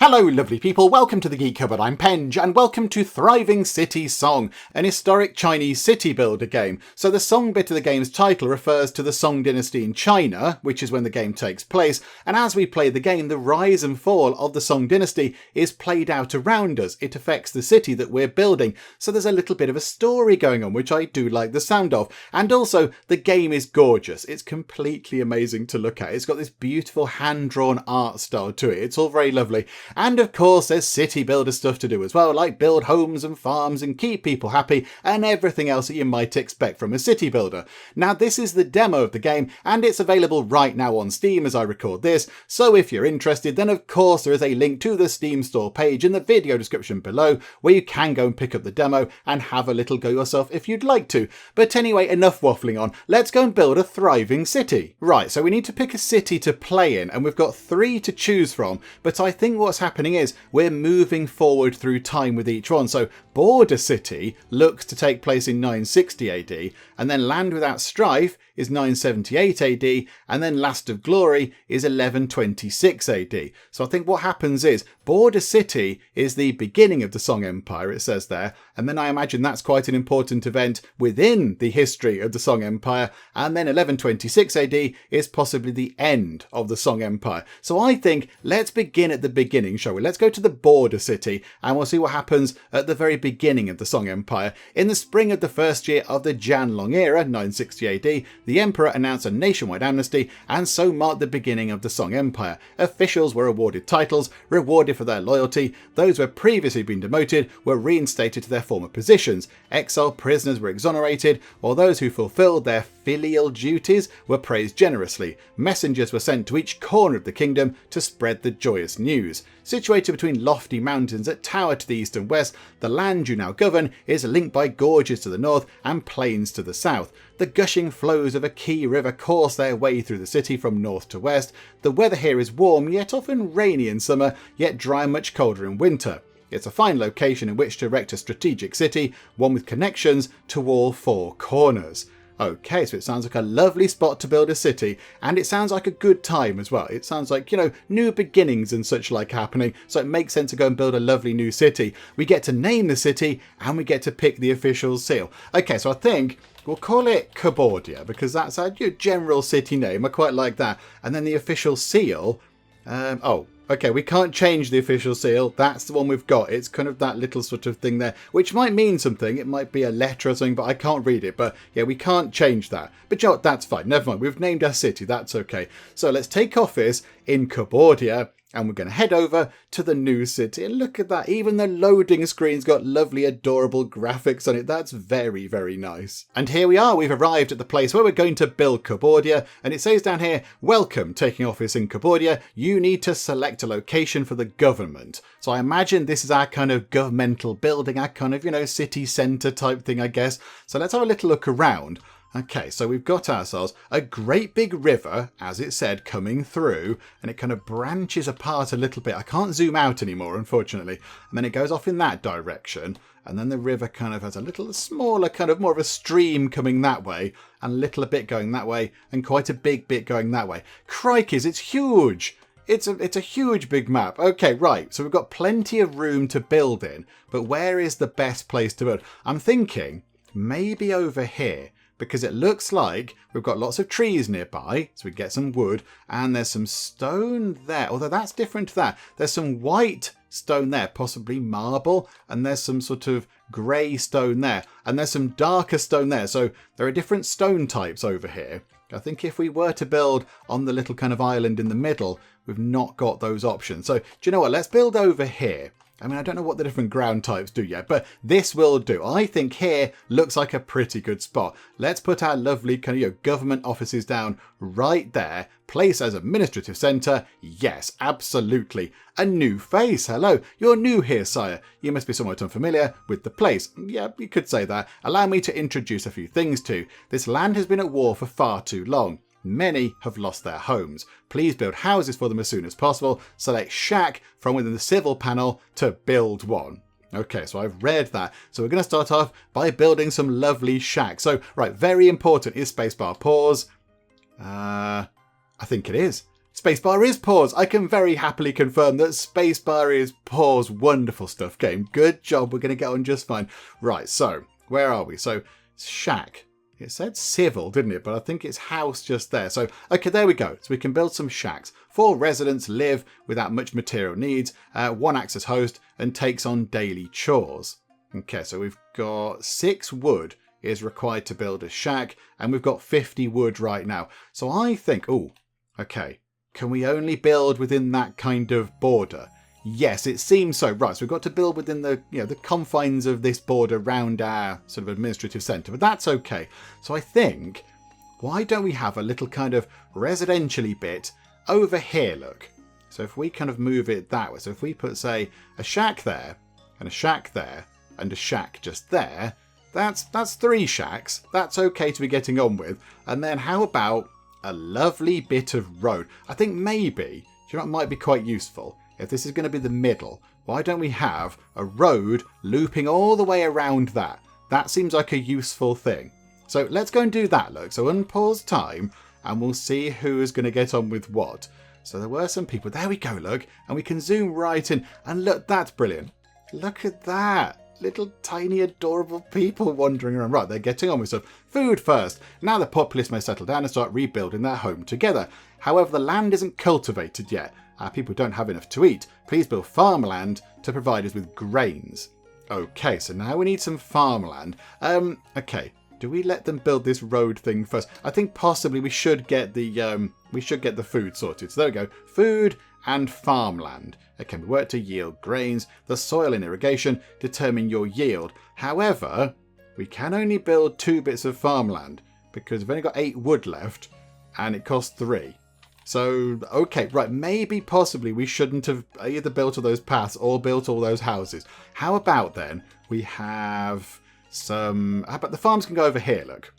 Hello lovely people, welcome to the Geek Cupboard, I'm Penge, and welcome to Thriving City Song, an historic Chinese city builder game. So the Song bit of the game's title refers to the Song dynasty in China, which is when the game takes place, and as we play the game, the rise and fall of the Song dynasty is played out around us. It affects the city that we're building, so there's a little bit of a story going on, which I do like the sound of. And also, the game is gorgeous. It's completely amazing to look at. It's got this beautiful hand-drawn art style to it. It's all very lovely. And of course there's city builder stuff to do as well, like build homes and farms and keep people happy and everything else that you might expect from a city builder. Now this is the demo of the game and it's available right now on Steam as I record this, so if you're interested then of course there is a link to the Steam store page in the video description below where you can go and pick up the demo and have a little go yourself if you'd like to. But anyway, enough waffling on, let's go and build a thriving city. Right, so we need to pick a city to play in and we've got 3 to choose from, but I think what's happening is we're moving forward through time with each one. So Border City looks to take place in 960 AD, and then Land Without Strife is 978 AD, and then Last of Glory is 1126 AD. So I think what happens is Border City is the beginning of the Song Empire, it says there, and then I imagine that's quite an important event within the history of the Song Empire, and then 1126 AD is possibly the end of the Song Empire. So I think let's begin at the beginning, shall we? Let's go to the Border City and we'll see what happens at the very beginning of the Song Empire. In the spring of the first year of the Jianlong era, 960 AD, the emperor announced a nationwide amnesty and so marked the beginning of the Song Empire. Officials were awarded titles, rewarded for their loyalty. Those who had previously been demoted were reinstated to their former positions. Exiled prisoners were exonerated, while those who fulfilled their filial duties were praised generously. Messengers were sent to each corner of the kingdom to spread the joyous news. Situated between lofty mountains that tower to the east and west, the land you now govern is linked by gorges to the north and plains to the south. The gushing flows of a key river course their way through the city from north to west. The weather here is warm, yet often rainy in summer, yet dry and much colder in winter. It's a fine location in which to erect a strategic city, one with connections to all 4 corners. Okay, so it sounds like a lovely spot to build a city, and it sounds like a good time as well. It sounds like, you know, new beginnings and such like happening, so it makes sense to go and build a lovely new city. We get to name the city, and we get to pick the official seal. Okay, so I think we'll call it Cambodia, because that's our general city name. I quite like that. And then the official seal, okay, we can't change the official seal. That's the one we've got. It's kind of that little sort of thing there, which might mean something. It might be a letter or something, but I can't read it. But yeah, we can't change that. But you know what? That's fine. Never mind. We've named our city. That's okay. So let's take office in Cambodia. And we're going to head over to the new city. And look at that. Even the loading screen's got lovely, adorable graphics on it. That's very, very nice. And here we are. We've arrived at the place where we're going to build Cambodia. And it says down here, welcome, taking office in Cambodia. You need to select a location for the government. So I imagine this is our kind of governmental building, our kind of, you know, city centre type thing, I guess. So let's have a little look around. Okay, so we've got ourselves a great big river, as it said, coming through, and it kind of branches apart a little bit. I can't zoom out anymore, unfortunately. And then it goes off in that direction, and then the river kind of has a little smaller, kind of more of a stream coming that way, and a little bit going that way, and quite a big bit going that way. Crikeys, it's huge! It's a huge big map. Okay, right, so we've got plenty of room to build in, but where is the best place to build? I'm thinking maybe over here, because it looks like we've got lots of trees nearby, so we get some wood, and there's some stone there, although that's different to that. There's some white stone there, possibly marble, and there's some sort of grey stone there, and there's some darker stone there, so there are different stone types over here. I think if we were to build on the little kind of island in the middle, we've not got those options. So do you know what, let's build over here. I mean, I don't know what the different ground types do yet, but this will do. I think here looks like a pretty good spot. Let's put our lovely kind of, you know, government offices down right there. Place as administrative centre. Yes, absolutely. A new face. Hello, you're new here, sire. You must be somewhat unfamiliar with the place. Yeah, you could say that. Allow me to introduce a few things to you. This land has been at war for far too long. Many have lost their homes. Please build houses for them as soon as possible. Select shack from within the civil panel to build one. Okay, so I've read that. So we're going to start off by building some lovely shacks. So, right, very important. Is spacebar pause? I think it is. Spacebar is pause. I can very happily confirm that spacebar is pause. Wonderful stuff, game. Good job. We're going to get on just fine. Right, so where are we? So shack. It said civil, didn't it? But I think it's house just there. So, okay, there we go. So we can build some shacks. 4 residents live without much material needs. 1 acts as host and takes on daily chores. Okay, so we've got 6 wood is required to build a shack. And we've got 50 wood right now. So I think, oh, okay. Can we only build within that kind of border? Yes, it seems so. Right, so we've got to build within the the confines of this border around our sort of administrative centre, but that's okay. So I think, why don't we have a little kind of residentially bit over here, look. So if we kind of move it that way, so if we put, say, a shack there, and a shack there, and a shack just there, that's 3 shacks. That's okay to be getting on with. And then how about a lovely bit of road? I think maybe, do you know what might be quite useful? If this is going to be the middle, why don't we have a road looping all the way around that? That seems like a useful thing. So let's go and do that, look. So unpause time, and we'll see who is going to get on with what. So there were some people. There we go, look. And we can zoom right in. And look, that's brilliant. Look at that. Little tiny adorable people wandering around. Right, they're getting on with stuff. Food first. Now the populace may settle down and start rebuilding their home together. However, the land isn't cultivated yet. Our people don't have enough to eat. Please build farmland to provide us with grains. Okay, so now we need some farmland. Okay. Do we let them build this road thing first? I think possibly we should get the food sorted. So there we go. Food and farmland. It can be worked to yield grains. The soil and irrigation determine your yield. However, we can only build 2 bits of farmland because we've only got 8 wood left and it costs 3. So, okay, right, maybe possibly we shouldn't have either built all those paths or built all those houses. How about then we have some... How about the farms can go over here, look.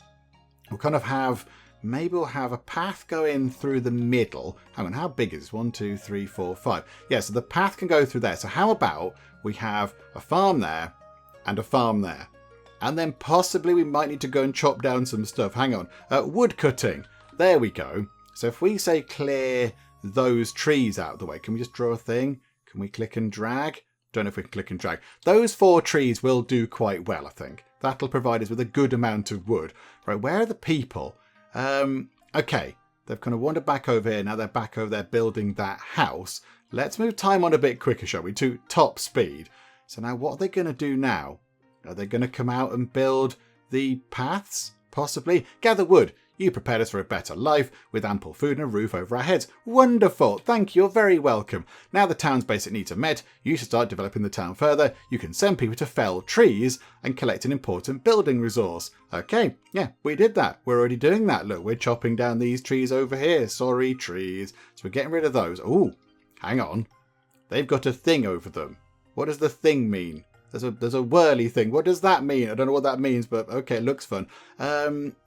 We'll kind of have... Maybe we'll have a path going through the middle. Hang on, how big is this? 1, 2, 3, 4, 5. Yeah, so the path can go through there. So how about we have a farm there and a farm there? And then possibly we might need to go and chop down some stuff. Hang on. Wood cutting. There we go. So if we say clear those trees out of the way, can we just draw a thing? Can we click and drag? Don't know if we can click and drag. Those 4 trees will do quite well, I think. That'll provide us with a good amount of wood. Right, where are the people? Okay, they've kind of wandered back over here. Now they're back over there building that house. Let's move time on a bit quicker, shall we? To top speed. So now what are they going to do now? Are they going to come out and build the paths? Possibly. Gather wood. You prepared us for a better life with ample food and a roof over our heads. Wonderful. Thank you. You're very welcome. Now the town's basic needs are met, you should start developing the town further. You can send people to fell trees and collect an important building resource. Okay, yeah, we did that. We're already doing that. Look, we're chopping down these trees over here. Sorry, trees. So we're getting rid of those. Ooh, hang on. They've got a thing over them. What does the thing mean? There's a whirly thing. What does that mean? I don't know what that means, but okay, it looks fun.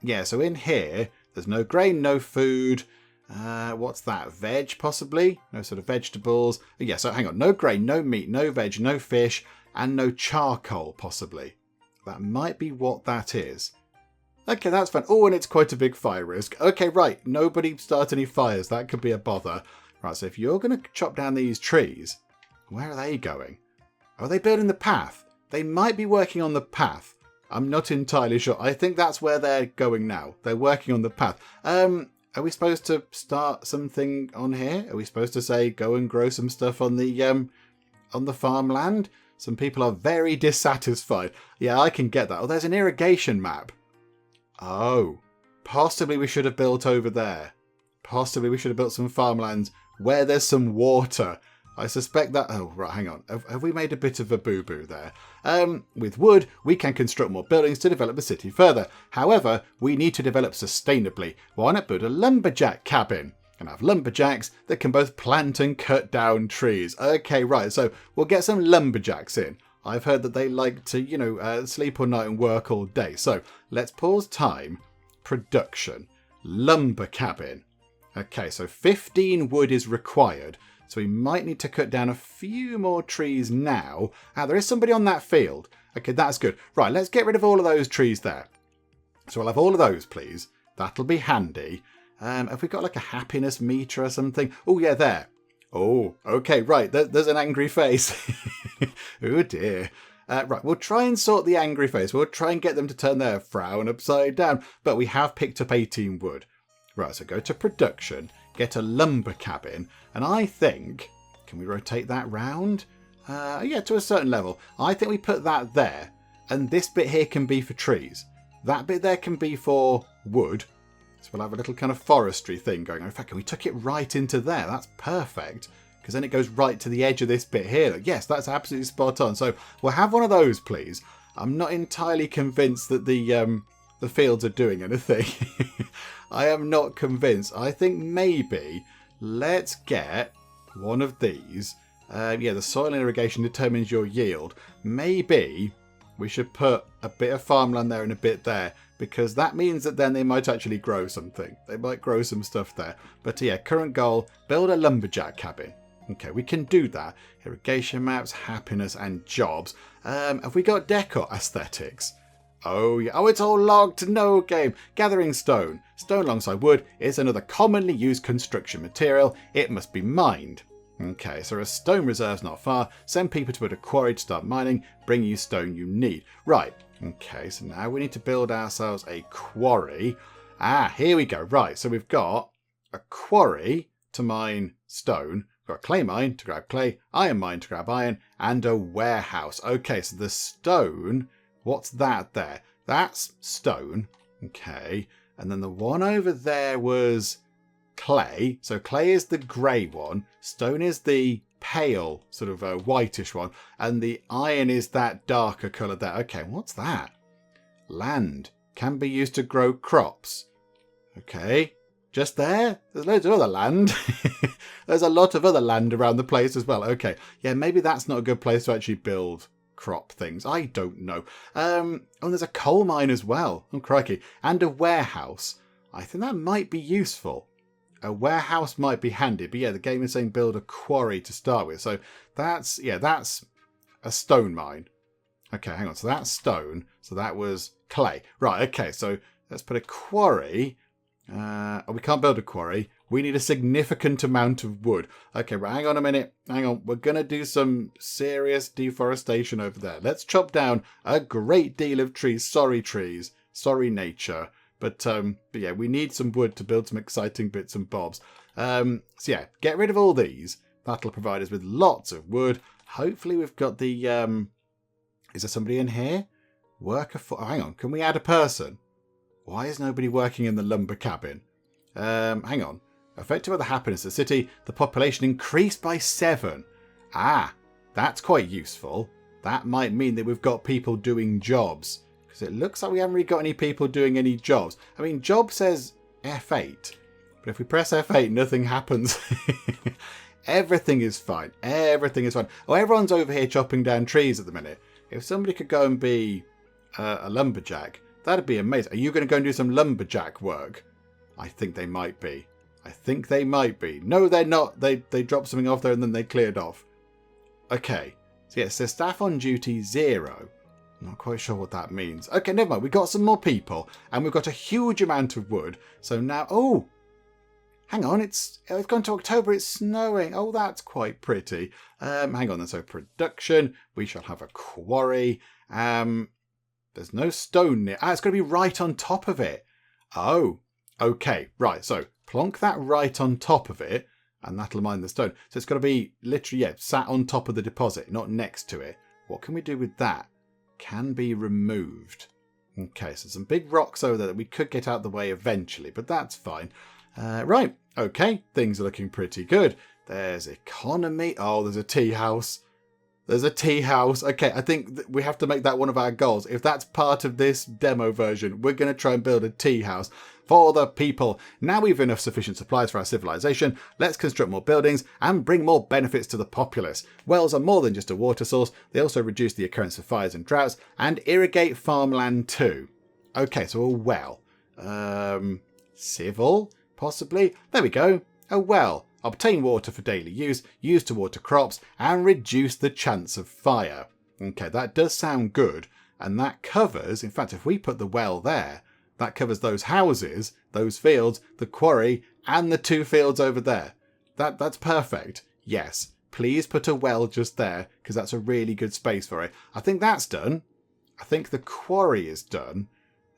Yeah, so in here, there's no grain, no food. What's that? Veg, possibly? No sort of vegetables. Yeah, so hang on. No grain, no meat, no veg, no fish, and no charcoal, possibly. That might be what that is. Okay, that's fun. Oh, and it's quite a big fire risk. Okay, right. Nobody start any fires. That could be a bother. Right, so if you're going to chop down these trees, where are they going? Are they building the path? They might be working on the path. I'm not entirely sure. I think that's where they're going now. They're working on the path. Are we supposed to start something on here? Are we supposed to say go and grow some stuff on the farmland? Some people are very dissatisfied. Yeah, I can get that. Oh, there's an irrigation map. Oh, possibly we should have built over there. Possibly we should have built some farmlands where there's some water. I suspect that... Oh, right, hang on. Have we made a bit of a boo-boo there? With wood, we can construct more buildings to develop the city further. However, we need to develop sustainably. Why not build a lumberjack cabin? And have lumberjacks that can both plant and cut down trees. Okay, right, so we'll get some lumberjacks in. I've heard that they like to, sleep all night and work all day. So let's pause time. Production. Lumber cabin. Okay, so 15 wood is required. So we might need to cut down a few more trees now. There is somebody on that field. Okay, that's good. Right, let's get rid of all of those trees there. So we'll have all of those, please. That'll be handy. Have we got like a happiness meter or something? Oh, yeah, there. Oh, okay, right. There's an angry face. Oh, dear. Right, we'll try and sort the angry face. We'll try and get them to turn their frown upside down. But we have picked up 18 wood. Right, so go to production, get a lumber cabin. And I think, can we rotate that round? Yeah, to a certain level. I think we put that there. And this bit here can be for trees. That bit there can be for wood. So we'll have a little kind of forestry thing going on. In fact, we took it right into there. That's perfect. Because then it goes right to the edge of this bit here. Yes, that's absolutely spot on. So we'll have one of those, please. I'm not entirely convinced that the fields are doing anything. I am not convinced. I think maybe let's get one of these. Yeah, the soil and irrigation determines your yield. Maybe we should put a bit of farmland there and a bit there, because that means that then they might actually grow something. They might grow some stuff there. But yeah, current goal, build a lumberjack cabin. Okay, we can do that. Irrigation maps, happiness, and jobs. Have we got decor aesthetics? Oh, yeah. Oh, it's all logged. No game. Gathering stone. Stone alongside wood is another commonly used construction material. It must be mined. Okay, so a stone reserve's not far. Send people to a quarry to start mining. Bring you stone you need. Right. Okay, so now we need to build ourselves a quarry. Ah, here we go. Right, so we've got a quarry to mine stone. We've got a clay mine to grab clay. Iron mine to grab iron. And a warehouse. Okay, so the stone... What's that there? That's stone. Okay. And then the one over there was clay. So clay is the grey one. Stone is the pale, sort of whitish one. And the iron is that darker colour there. Okay, what's that? Land. Can be used to grow crops. Okay. Just there? There's loads of other land. There's a lot of other land around the place as well. Okay. Yeah, maybe that's not a good place to actually build crop things. I don't know. Oh, there's a coal mine as well. Oh, crikey. And a warehouse. I think that might be useful. A warehouse might be handy. But yeah, the game is saying build a quarry to start with. So that's a stone mine. Okay, hang on. So that's stone. So that was clay. Right, okay. So let's put a quarry. We can't build a quarry. We need a significant amount of wood. Okay, right, hang on a minute. Hang on. We're going to do some serious deforestation over there. Let's chop down a great deal of trees. Sorry, trees. Sorry, nature. But yeah, we need some wood to build some exciting bits and bobs. So yeah, get rid of all these. That'll provide us with lots of wood. Hopefully we've got the... is there somebody in here? Worker for... Oh, hang on. Can we add a person? Why is nobody working in the lumber cabin? Hang on. Affected by the happiness of the city, the population increased by 7. Ah, that's quite useful. That might mean that we've got people doing jobs. Because it looks like we haven't really got any people doing any jobs. I mean, job says F8. But if we press F8, nothing happens. Everything is fine. Everything is fine. Oh, everyone's over here chopping down trees at the minute. If somebody could go and be a lumberjack, that'd be amazing. Are you going to go and do some lumberjack work? I think they might be. I think they might be. No, they're not. They dropped something off there and then they cleared off. Okay. So yeah, so staff on duty 0. I'm not quite sure what that means. Okay, never mind. We've got some more people and we've got a huge amount of wood. So now... Oh! Hang on. It's gone to October. It's snowing. Oh, that's quite pretty. Hang on. So production. We shall have a quarry. There's no stone near... Ah, it's going to be right on top of it. Oh, okay. Right, so plonk that right on top of it, and that'll mine the stone. So it's got to be literally, yeah, sat on top of the deposit, not next to it. What can we do with that? Can be removed. Okay, so some big rocks over there that we could get out the way eventually, but that's fine. Right, okay. Things are looking pretty good. There's economy. Oh, there's a tea house. There's a tea house. Okay, I think we have to make that one of our goals. If that's part of this demo version, we're going to try and build a tea house for the people. Now we've enough sufficient supplies for our civilization, let's construct more buildings and bring more benefits to the populace. Wells are more than just a water source. They also reduce the occurrence of fires and droughts and irrigate farmland too. Okay, so a well. Civil, possibly. There we go. A well. Obtain water for daily use, use to water crops, and reduce the chance of fire. Okay, that does sound good. And that covers, in fact, if we put the well there, that covers those houses those fields, the quarry, and the 2 fields over there. That's perfect. Yes, please put a well just there, because that's a really good space for it. I think that's done. I think the quarry is done.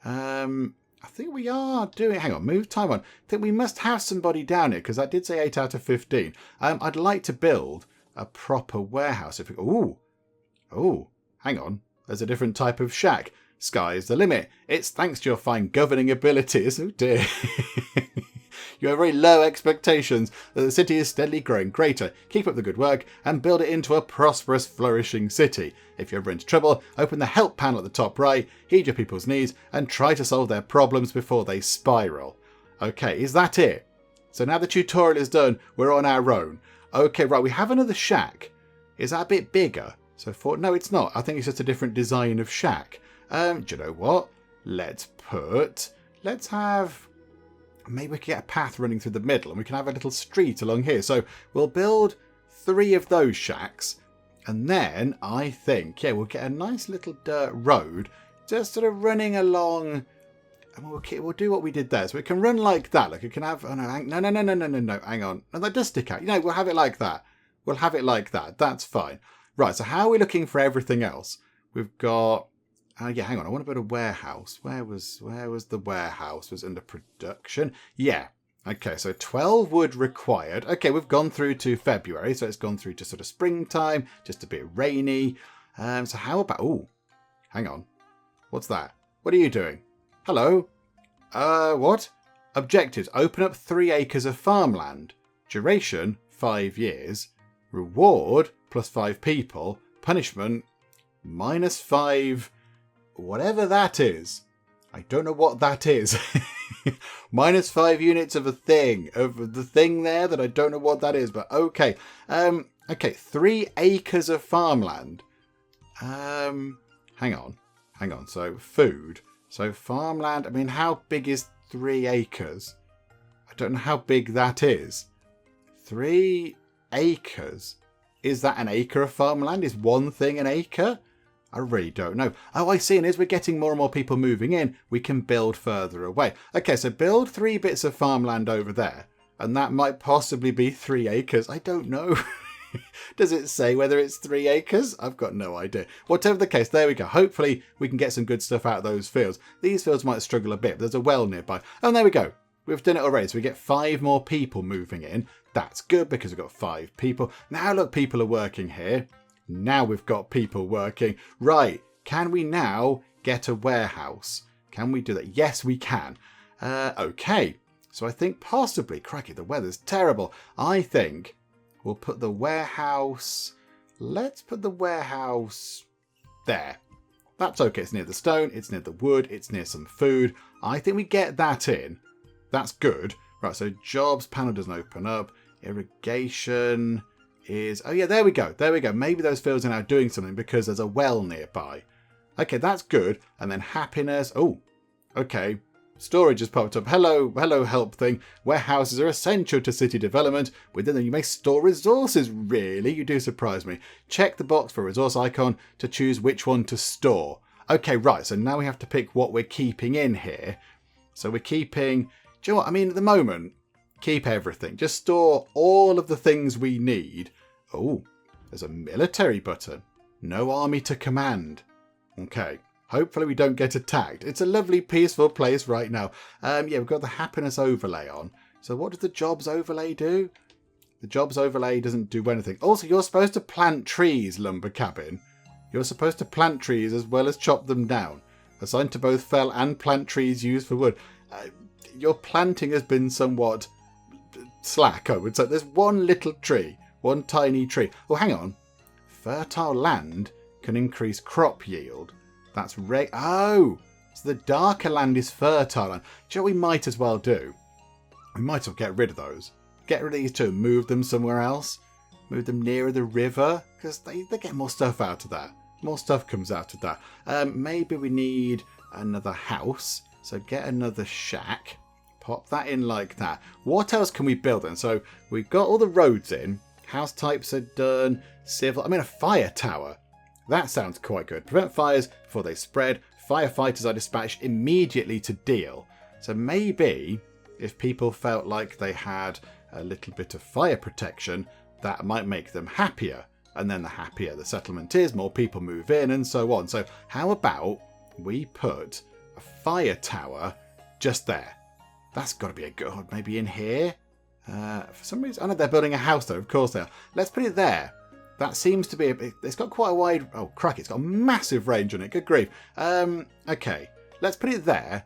I think we are doing... Hang on, move time on. I think we must have somebody down here, because I did say 8 out of 15. I'd like to build a proper warehouse. Ooh, hang on. There's a different type of shack. Sky's the limit. It's thanks to your fine governing abilities. Oh dear. You have very low expectations that the city is steadily growing greater. Keep up the good work and build it into a prosperous, flourishing city. If you're ever into trouble, open the help panel at the top right, heed your people's needs, and try to solve their problems before they spiral. Okay, is that it? So now the tutorial is done, we're on our own. Okay, right, we have another shack. Is that a bit bigger? No, it's not. I think it's just a different design of shack. Do you know what? Let's have... Maybe we can get a path running through the middle and we can have a little street along here. So we'll build 3 of those shacks. And then I think, yeah, we'll get a nice little dirt road just sort of running along. And we'll do what we did there. So it can run like that. Like it can have... Oh, no, hang on. No, that does stick out. We'll have it like that. That's fine. Right, so how are we looking for everything else? We've got... yeah, hang on. I want to build a warehouse. Where was the warehouse? Was under production. Yeah. Okay, so 12 wood required. Okay, we've gone through to February, so it's gone through to sort of springtime, just a bit rainy. So how about... Oh, hang on. What's that? What are you doing? Hello? What? Objectives. Open up 3 acres of farmland. Duration, 5 years. Reward, +5 people. Punishment, -5... Whatever that is. I don't know what that is. -5 units of a thing. Of the thing there that I don't know what that is. But okay. Okay, 3 acres of farmland. Hang on. So food. So farmland. I mean, how big is 3 acres? I don't know how big that is. 3 acres. Is that an acre of farmland? Is one thing an acre? I really don't know. Oh, I see. And as we're getting more and more people moving in, we can build further away. Okay, so build 3 bits of farmland over there. And that might possibly be 3 acres. I don't know. Does it say whether it's 3 acres? I've got no idea. Whatever the case, there we go. Hopefully we can get some good stuff out of those fields. These fields might struggle a bit, but there's a well nearby. Oh, and there we go. We've done it already. So we get 5 more people moving in. That's good because we've got 5 people. Now look, people are working here. Now we've got people working. Right, can we now get a warehouse? Can we do that? Yes, we can. Okay, so I think possibly, crikey, the weather's terrible. I think we'll put the warehouse... Let's put the warehouse there. That's okay. It's near the stone. It's near the wood. It's near some food. I think we get that in. That's good. Right, so jobs panel doesn't open up. Irrigation... Oh yeah, there we go. Maybe those fields are now doing something because there's a well nearby. Okay, that's good. And then happiness. Oh, okay. Storage has popped up. Hello, help thing. Warehouses are essential to city development. Within them you may store resources. Really? You do surprise me. Check the box for a resource icon to choose which one to store. Okay, right. So now we have to pick what we're keeping in here. So we're keeping... Do you know what? I mean, at the moment, keep everything. Just store all of the things we need. Oh, there's a military button. No army to command. Okay. Hopefully we don't get attacked. It's a lovely, peaceful place right now. Yeah, we've got the happiness overlay on. So what does the jobs overlay do? The jobs overlay doesn't do anything. Also, you're supposed to plant trees, lumber cabin. You're supposed to plant trees as well as chop them down. Assigned to both fell and plant trees used for wood. Your planting has been somewhat slack, I would say. There's one little tree. One tiny tree. Oh, hang on. Fertile land can increase crop yield. That's oh, so the darker land is fertile land. Do you know what we might as well do? We might as well get rid of those. Get rid of these 2. Move them somewhere else. Move them nearer the river. Because they get more stuff out of that. More stuff comes out of that. Maybe we need another house. So get another shack. Pop that in like that. What else can we build then? So we've got all the roads in. House types are done. Civil. I mean, a fire tower. That sounds quite good. Prevent fires before they spread. Firefighters are dispatched immediately to deal. So maybe if people felt like they had a little bit of fire protection, that might make them happier. And then the happier the settlement is, more people move in and so on. So how about we put a fire tower just there? That's got to be a good, maybe in here. For some reason, oh no, they're building a house though, of course they are. Let's put it there. That seems to be, it's got quite a wide, oh crack, it's got a massive range on it, good grief. Okay, let's put it there,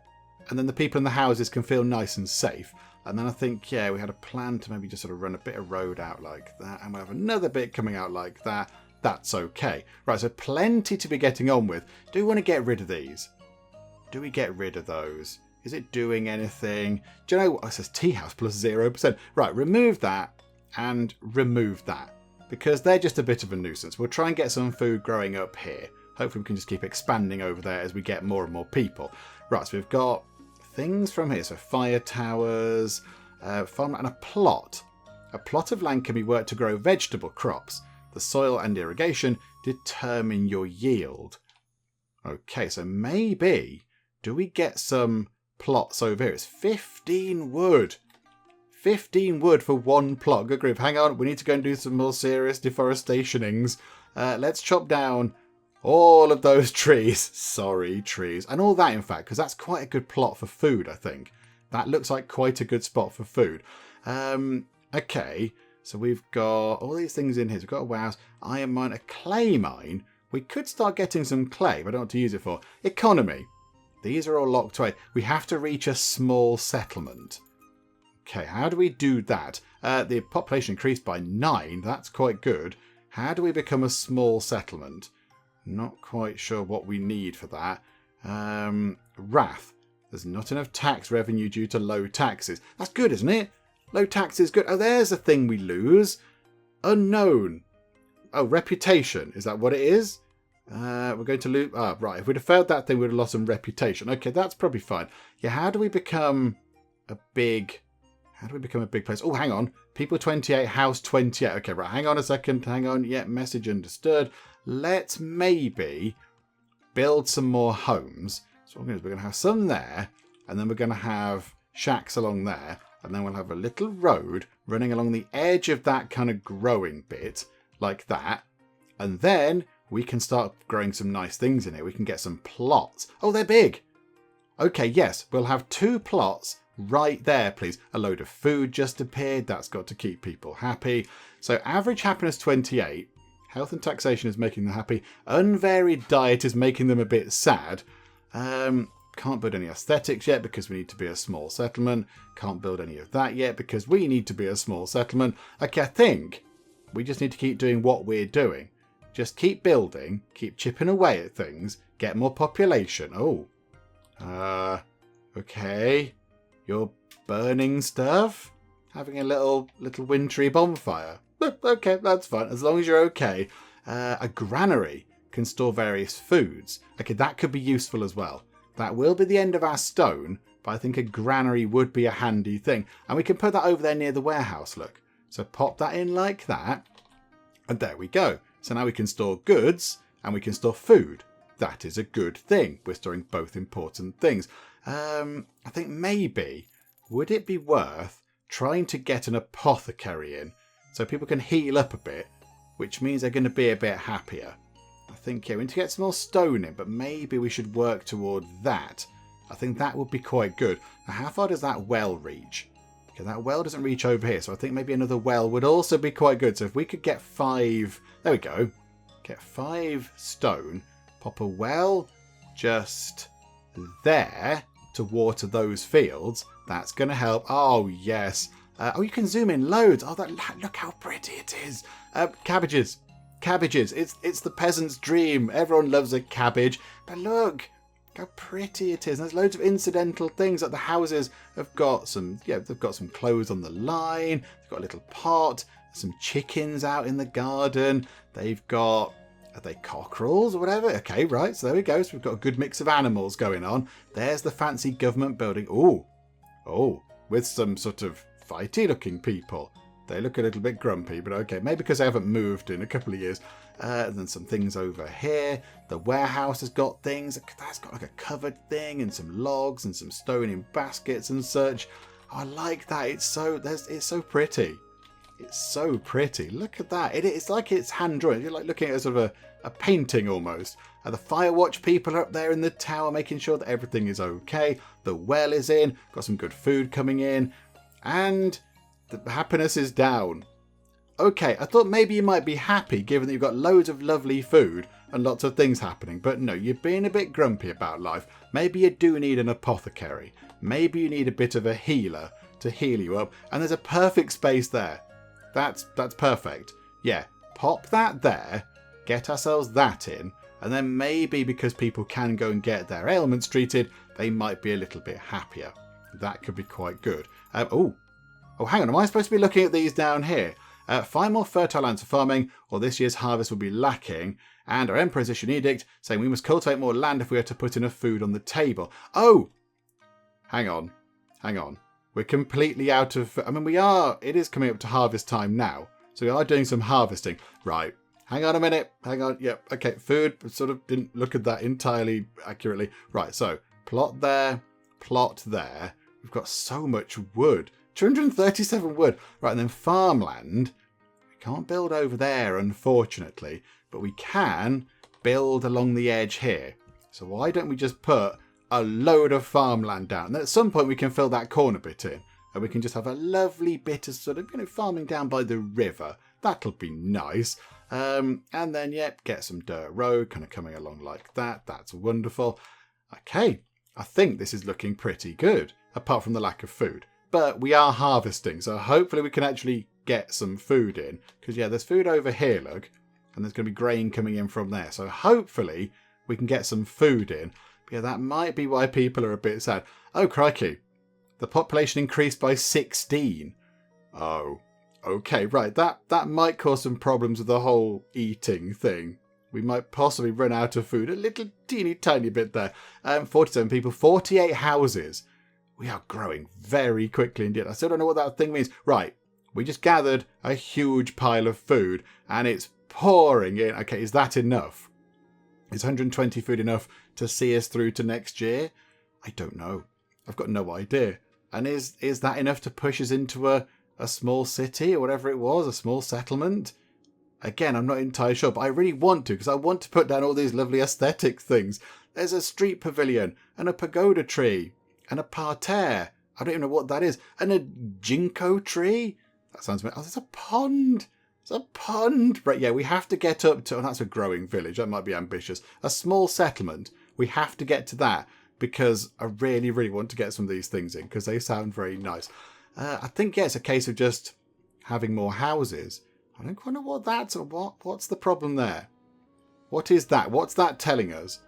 and then the people in the houses can feel nice and safe. And then I think, yeah, we had a plan to maybe just sort of run a bit of road out like that, and we'll have another bit coming out like that. That's okay. Right, so plenty to be getting on with. Do we want to get rid of these? Do we get rid of those? Is it doing anything? Do you know what? It says tea house plus 0%. Right, remove that and remove that, because they're just a bit of a nuisance. We'll try and get some food growing up here. Hopefully we can just keep expanding over there as we get more and more people. Right, so we've got things from here. So fire towers, farm and a plot. A plot of land can be worked to grow vegetable crops. The soil and irrigation determine your yield. Okay, so maybe, do we get some plots over here? It's 15 wood. 15 wood for one plot. Good grief. Hang on, we need to go and do some more serious deforestationings. Let's chop down all of those trees. Sorry, trees. And all that, in fact, because that's quite a good plot for food, I think. That looks like quite a good spot for food. Okay, so we've got all these things in here. So we've got a warehouse, iron mine, a clay mine. We could start getting some clay, but I don't know what to use it for. Economy. These are all locked away. We have to reach a small settlement. Okay, how do we do that? The population increased by 9. That's quite good. How do we become a small settlement? Not quite sure what we need for that. Wrath. There's not enough tax revenue due to low taxes. That's good, isn't it? Low taxes, good. Oh, there's a thing we lose. Unknown. Oh, reputation. Is that what it is? We're going to lose... Ah, right. If we'd have failed that thing, we'd have lost some reputation. Okay, that's probably fine. Yeah, how do we become a big... How do we become a big place? Oh, hang on. People 28, house 28. Okay, right. Hang on a second. Hang on. Yeah, message understood. Let's maybe build some more homes. So what we're going to have some there, and then we're going to have shacks along there, and then we'll have a little road running along the edge of that kind of growing bit, like that. And then we can start growing some nice things in here. We can get some plots. Oh, they're big. Okay, yes, we'll have 2 plots right there, please. A load of food just appeared. That's got to keep people happy. So average happiness 28. Health and taxation is making them happy. Unvaried diet is making them a bit sad. Can't build any aesthetics yet because we need to be a small settlement. Can't build any of that yet because we need to be a small settlement. Okay, I think we just need to keep doing what we're doing. Just keep building, keep chipping away at things, get more population. Oh, okay. You're burning stuff? Having a little wintry bonfire. Okay, that's fine, as long as you're okay. A granary can store various foods. Okay, that could be useful as well. That will be the end of our stone, but I think a granary would be a handy thing. And we can put that over there near the warehouse, look. So pop that in like that, and there we go. So now we can store goods, and we can store food. That is a good thing. We're storing both important things. I think maybe, would it be worth trying to get an apothecary in so people can heal up a bit, which means they're going to be a bit happier. I think, yeah, we need to get some more stone in, but maybe we should work toward that. I think that would be quite good. Now, how far does that well reach? Okay, that well doesn't reach over here, so I think maybe another well would also be quite good. So if we could get 5... There we go. Get 5 stone, pop a well just there to water those fields. That's going to help. Oh, yes. Oh, you can zoom in loads. Oh, look how pretty it is. Cabbages. Cabbages. It's the peasant's dream. Everyone loves a cabbage. But look how pretty it is. And there's loads of incidental things. Like the houses have got some, yeah, they've got some clothes on the line. They've got a little pot. Some chickens out in the garden. They've got, are they cockerels or whatever? Okay, right. So there we go. So we've got a good mix of animals going on. There's the fancy government building. Oh, with some sort of fighty looking people. They look a little bit grumpy, but okay. Maybe because they haven't moved in a couple of years. And then some things over here. The warehouse has got things. That's got like a covered thing and some logs and some stone in baskets and such. I like that. It's so pretty. It's so pretty. Look at that. It's like it's hand drawn. You're like looking at sort of a painting almost. And the Firewatch people are up there in the tower making sure that everything is okay. The well is in. Got some good food coming in. And the happiness is down. Okay, I thought maybe you might be happy given that you've got loads of lovely food and lots of things happening. But no, you're being a bit grumpy about life. Maybe you do need an apothecary. Maybe you need a bit of a healer to heal you up. And there's a perfect space there. That's perfect. Yeah, pop that there. Get ourselves that in. And then maybe because people can go and get their ailments treated, they might be a little bit happier. That could be quite good. Oh, hang on. Am I supposed to be looking at these down here? Find more fertile lands for farming, or this year's harvest will be lacking. And our Emperor's issued an edict saying we must cultivate more land if we are to put enough food on the table. Oh! Hang on. We're completely out of... I mean, it is coming up to harvest time now. So we are doing some harvesting. Right. Hang on a minute. Hang on. Yep. Okay. Food. Sort of didn't look at that entirely accurately. Right. So plot there. Plot there. We've got so much wood. 237 wood. Right. And then farmland. We can't build over there, unfortunately. But we can build along the edge here. So why don't we just put a load of farmland down? And at some point we can fill that corner bit in. And we can just have a lovely bit of sort of, farming down by the river. That'll be nice. And then, get some dirt road kind of coming along like that. That's wonderful. Okay, I think this is looking pretty good, apart from the lack of food. But we are harvesting, so hopefully we can actually get some food in. Because, there's food over here, look. And there's going to be grain coming in from there. So hopefully we can get some food in. But that might be why people are a bit sad. Oh, crikey. The population increased by 16. Oh. Okay, right, that might cause some problems with the whole eating thing. We might possibly run out of food. A little teeny tiny bit there. 47 people, 48 houses. We are growing very quickly indeed. I still don't know what that thing means. Right, we just gathered a huge pile of food and it's pouring in. Okay, is that enough? Is 120 food enough to see us through to next year? I don't know. I've got no idea. And is that enough to push us into a small city or whatever it was, a small settlement? Again, I'm not entirely sure, but I really want to because I want to put down all these lovely aesthetic things. There's a street pavilion and a pagoda tree and a parterre. I don't even know what that is. And a ginkgo tree. That sounds... Oh, there's a pond. There's a pond. Right, we have to get up to... Oh, that's a growing village. That might be ambitious. A small settlement. We have to get to that because I really, really want to get some of these things in because they sound very nice. I think, it's a case of just having more houses. I don't quite know what that's... What's the problem there? What is that? What's that telling us?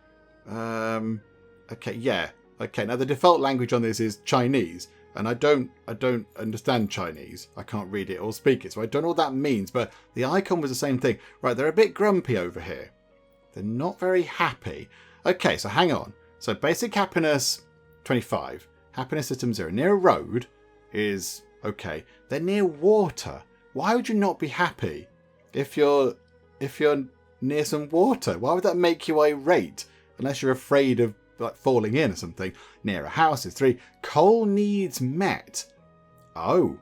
Okay, Okay, now the default language on this is Chinese. And I don't understand Chinese. I can't read it or speak it. So I don't know what that means. But the icon was the same thing. Right, they're a bit grumpy over here. They're not very happy. Okay, so hang on. So basic happiness, 25. Happiness system 0. Near a road is okay. They're near water. Why would you not be happy if you're near some water? Why would that make you irate? Unless you're afraid of falling in or something. Near a house is 3. Coal needs met. Oh,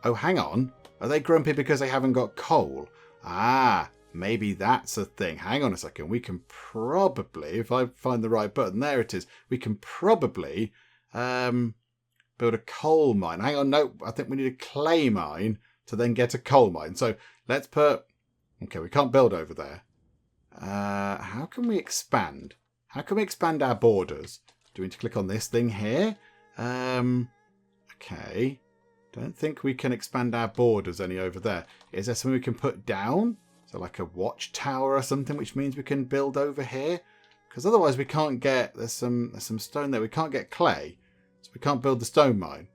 hang on. Are they grumpy because they haven't got coal? Ah, maybe that's a thing. Hang on a second. We can probably, if I find the right button, there it is. We can probably build a coal mine. Hang on, no, I think we need a clay mine to then get a coal mine. So let's put... Okay, we can't build over there. How can we expand? How can we expand our borders? Do we need to click on this thing here? Okay. Don't think we can expand our borders any over there. Is there something we can put down? So like a watchtower or something, which means we can build over here? Because otherwise we can't get... There's some stone there. We can't get clay. So we can't build the stone mine.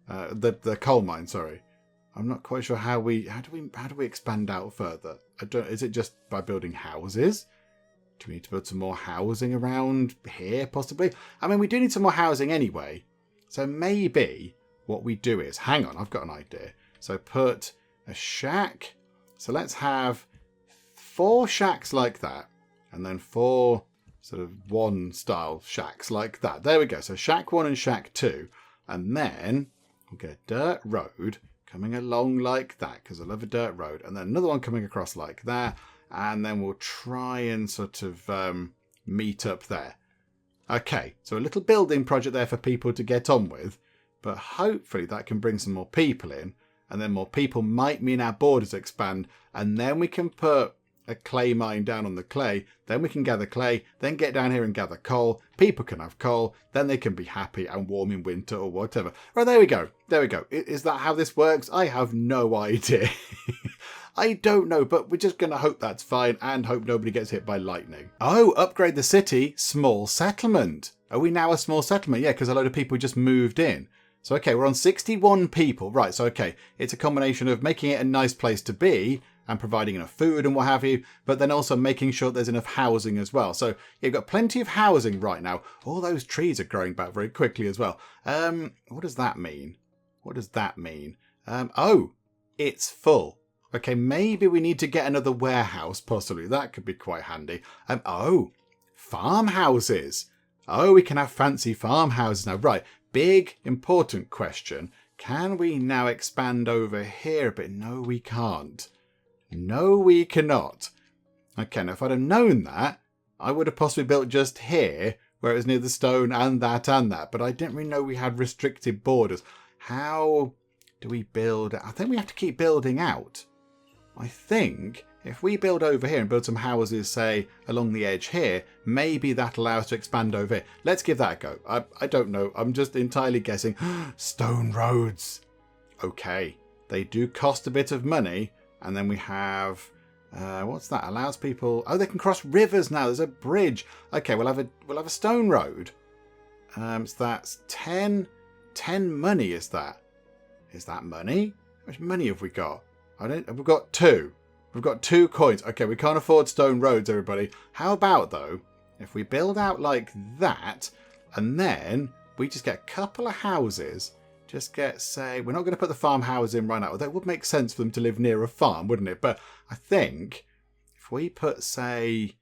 The coal mine, sorry. I'm not quite sure how do we expand out further? Is it just by building houses? Do we need to build some more housing around here, possibly? I mean, we do need some more housing anyway. So maybe what we do is... Hang on, I've got an idea. So put a shack. So let's have 4 shacks like that. And then 4 sort of one style shacks like that. There we go. So shack 1 and shack 2. And then we'll get a dirt road coming along like that, because I love a dirt road. And then another one coming across like that. And then we'll try and sort of meet up there. Okay, so a little building project there for people to get on with. But hopefully that can bring some more people in. And then more people might mean our borders expand. And then we can put a clay mine down on the clay. Then we can gather clay. Then get down here and gather coal. People can have coal. Then they can be happy and warm in winter or whatever. Right, there we go. There we go. Is that how this works? I have no idea. I don't know, but we're just going to hope that's fine and hope nobody gets hit by lightning. Oh, upgrade the city. Small settlement. Are we now a small settlement? Yeah, because a load of people just moved in. So, okay, we're on 61 people. Right, so, okay, it's a combination of making it a nice place to be and providing enough food and what have you, but then also making sure there's enough housing as well. So, you've got plenty of housing right now. All those trees are growing back very quickly as well. What does that mean? What does that mean? Oh, it's full. Okay, maybe we need to get another warehouse, possibly. That could be quite handy. Oh, farmhouses. Oh, we can have fancy farmhouses now. Right, big, important question. Can we now expand over here a bit? No, we can't. No, we cannot. Okay, now if I'd have known that, I would have possibly built just here, where it was near the stone and that. But I didn't really know we had restricted borders. How do we build? I think we have to keep building out. I think if we build over here and build some houses, say, along the edge here, maybe that allows us to expand over here. Let's give that a go. I don't know. I'm just entirely guessing. Stone roads. Okay. They do cost a bit of money. And then we have... what's that? Allows people... Oh, they can cross rivers now. There's a bridge. Okay, we'll have a stone road. So that's 10 money, is that? Is that money? How much money have we got? We've got 2. We've got 2 coins. Okay, we can't afford stone roads, everybody. How about, though, if we build out like that, and then we just get a couple of houses, just get, say, we're not going to put the farmhouse in right now, although it would make sense for them to live near a farm, wouldn't it? But I think if we put, say,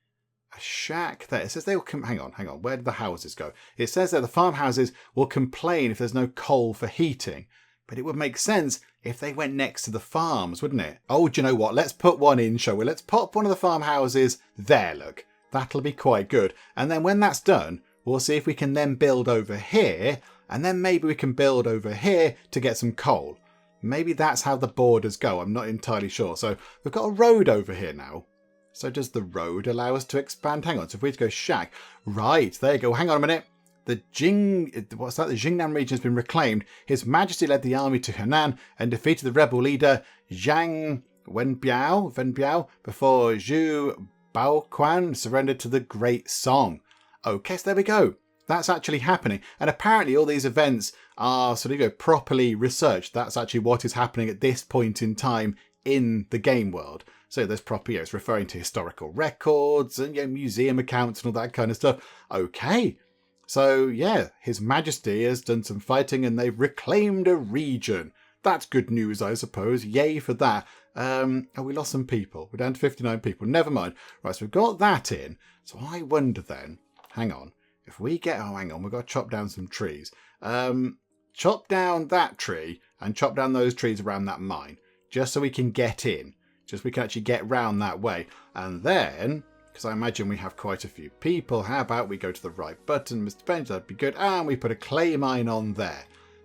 a shack there, it says they will hang on, where did the houses go? It says that the farmhouses will complain if there's no coal for heating. But it would make sense if they went next to the farms, wouldn't it? Oh, do you know what? Let's put one in, shall we? Let's pop one of the farmhouses there, look. That'll be quite good. And then when that's done, we'll see if we can then build over here. And then maybe we can build over here to get some coal. Maybe that's how the borders go. I'm not entirely sure. So we've got a road over here now. So does the road allow us to expand? Hang on. So if we go shack. Right, there you go. Hang on a minute. The Jingnan region has been reclaimed. His Majesty led the army to Henan and defeated the rebel leader Zhang Wenbiao before Zhu Baoquan surrendered to the Great Song. Okay, so there we go. That's actually happening. And apparently all these events are sort of properly researched. That's actually what is happening at this point in time in the game world. So there's proper, it's referring to historical records and museum accounts and all that kind of stuff. Okay. So, yeah, His Majesty has done some fighting and they've reclaimed a region. That's good news, I suppose. Yay for that. Oh, we lost some people. We're down to 59 people. Never mind. Right, so we've got that in. So I wonder then, hang on, if we get, hang on, we've got to chop down some trees. Chop down that tree and chop down those trees around that mine, just so we can get in. Just so we can actually get round that way. And then... because I imagine we have quite a few people. How about we go to the right button, Mr. Bench? That'd be good. And we put a clay mine on there.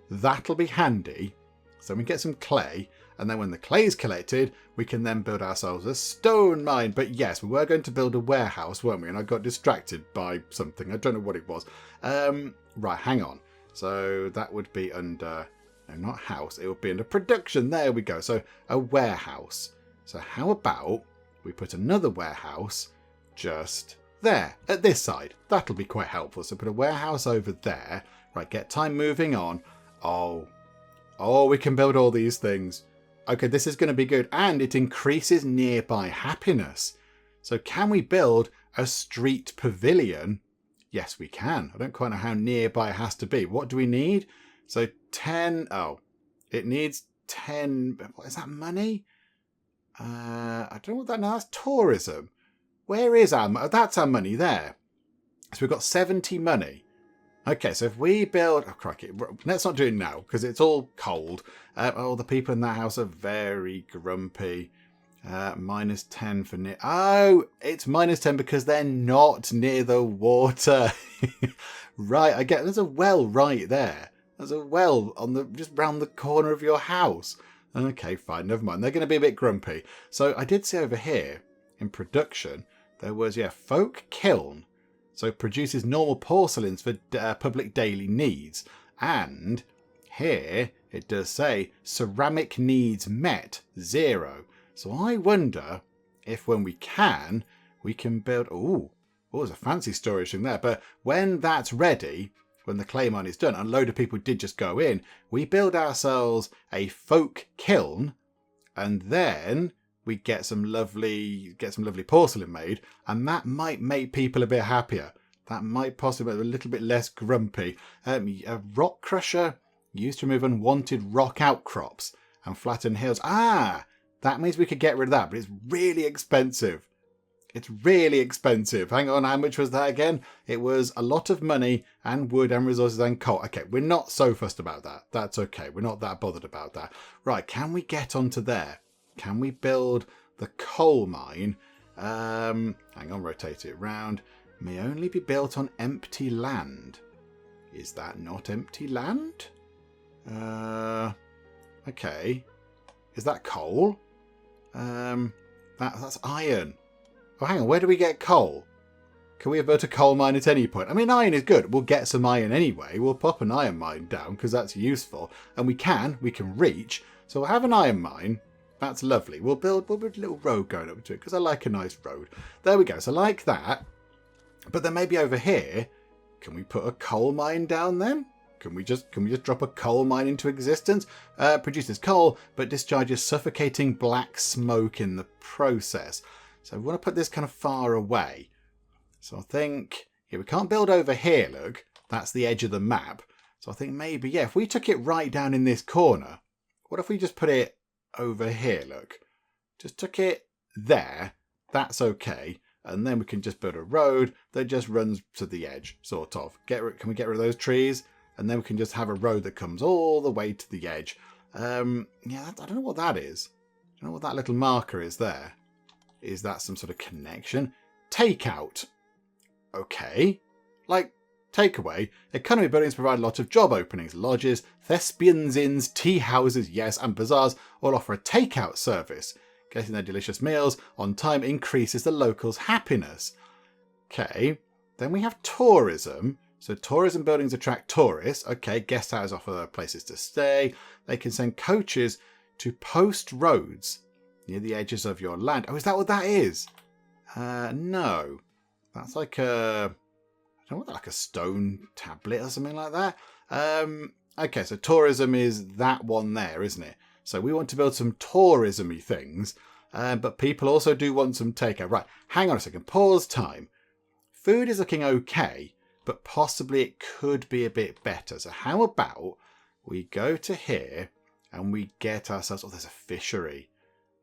That'll be handy. So we get some clay. And then when the clay's collected, we can then build ourselves a stone mine. But yes, we were going to build a warehouse, weren't we? And I got distracted by something. I don't know what it was. Right, hang on. So that would be under... no, not house. It would be under production. There we go. So a warehouse. So how about we put another warehouse... just there, at this side. That'll be quite helpful. So put a warehouse over there. Right, get time moving on. Oh, we can build all these things. Okay, this is going to be good. And it increases nearby happiness. So can we build a street pavilion? Yes, we can. I don't quite know how nearby it has to be. What do we need? So 10... oh, it needs 10... what is that, money? I don't know what that... no, that's tourism. Where is our... that's our money there. So we've got 70 money. Okay, so if we build... Oh, crikey. Let's not do it now, because it's all cold. Oh, the people in that house are very grumpy. -10 for near... Oh, it's -10 because they're not near the water. Right, I get... There's a well right there. There's a well on the just round the corner of your house. Okay, fine, never mind. They're going to be a bit grumpy. So I did see over here, in production, there was, folk kiln. So produces normal porcelains for public daily needs. And here it does say ceramic needs met 0. So I wonder if when we can build... Oh, there's a fancy storage thing there. But when that's ready, when the clay mine is done, and a load of people did just go in, we build ourselves a folk kiln, and then we get some lovely porcelain made, and that might make people a bit happier. That might possibly be a little bit less grumpy. A rock crusher used to remove unwanted rock outcrops and flatten hills. That means we could get rid of that, but it's really expensive. It's really expensive. Hang on, how much was that again? It was a lot of money and wood and resources and coal. Okay, we're not so fussed about that. That's okay. We're not that bothered about that. Right, can we get onto there? Can we build the coal mine? Hang on, rotate it round. May only be built on empty land. Is that not empty land? Okay. Is that coal? That's iron. Oh, hang on, where do we get coal? Can we have built a coal mine at any point? I mean, iron is good. We'll get some iron anyway. We'll pop an iron mine down because that's useful. And we can reach. So we'll have an iron mine. That's lovely. We'll build a little road going up to it because I like a nice road. There we go. So like that. But then maybe over here, can we put a coal mine down then? Can we just drop a coal mine into existence? Produces coal, but discharges suffocating black smoke in the process. So we want to put this kind of far away. So I think, we can't build over here, look. That's the edge of the map. So I think maybe, if we took it right down in this corner, what if we just put it over here, look? Just took it there. That's okay. And then we can just build a road that just runs to the edge, sort of. Can we get rid of those trees? And then we can just have a road that comes all the way to the edge. I don't know what that is. I don't know what that little marker is there. Is that some sort of connection? Takeout. Okay. Like, takeaway. Economy buildings provide a lot of job openings. Lodges, thespians inns, tea houses, yes, and bazaars all offer a takeout service. Getting their delicious meals on time increases the locals' happiness. Okay. Then we have tourism. So tourism buildings attract tourists. Okay, guest houses offer places to stay. They can send coaches to post roads near the edges of your land. Oh, is that what that is? No. That's like I don't know, like a stone tablet or something like that. Okay, so tourism is that one there, isn't it? So we want to build some tourism-y things, but people also do want some takeout. Right, hang on a second. Pause time. Food is looking okay, but possibly it could be a bit better. So how about we go to here and we get ourselves... Oh, there's a fishery.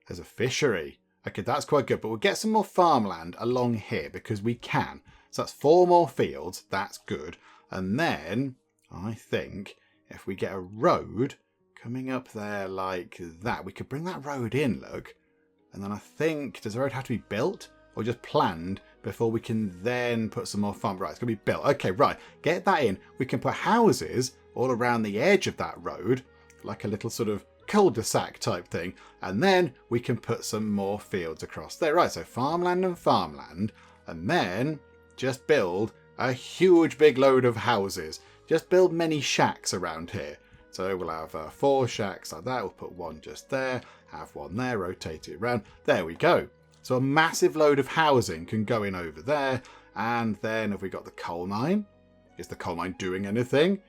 There's a fishery. Okay, that's quite good. But we'll get some more farmland along here because we can. So that's 4 more fields. That's good. And then I think if we get a road coming up there like that, we could bring that road in, look. And then I think, does the road have to be built or just planned before we can then put some more farm? Right, it's going to be built. Okay, right. Get that in. We can put houses all around the edge of that road, like a little sort of cul-de-sac type thing, and then we can put some more fields across there. Right, so farmland and farmland, and then just build a huge big load of houses. Just build many shacks around here. So we'll have 4 shacks like that. We'll put one just there, have one there, rotate it around. There we go. So a massive load of housing can go in over there. And then have we got the coal mine? Is the coal mine doing anything?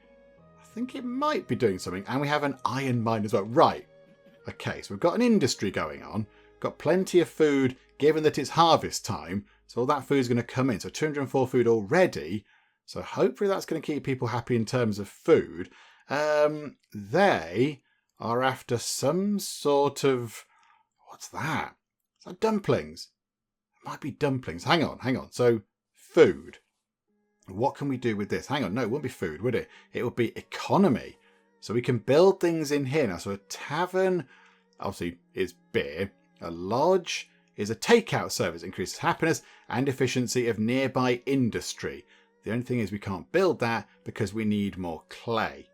I think it might be doing something. And we have an iron mine as well. Right. Okay, so we've got an industry going on. Got plenty of food, given that it's harvest time. So all that food's going to come in. So 204 food already. So hopefully that's going to keep people happy in terms of food. They are after some sort of... What's that? Is that dumplings? It might be dumplings. Hang on. So food. What can we do with this? Hang on, no, it wouldn't be food, would it? It would be economy. So we can build things in here now. So a tavern, obviously, is beer. A lodge is a takeout service, increases happiness and efficiency of nearby industry. The only thing is we can't build that because we need more clay.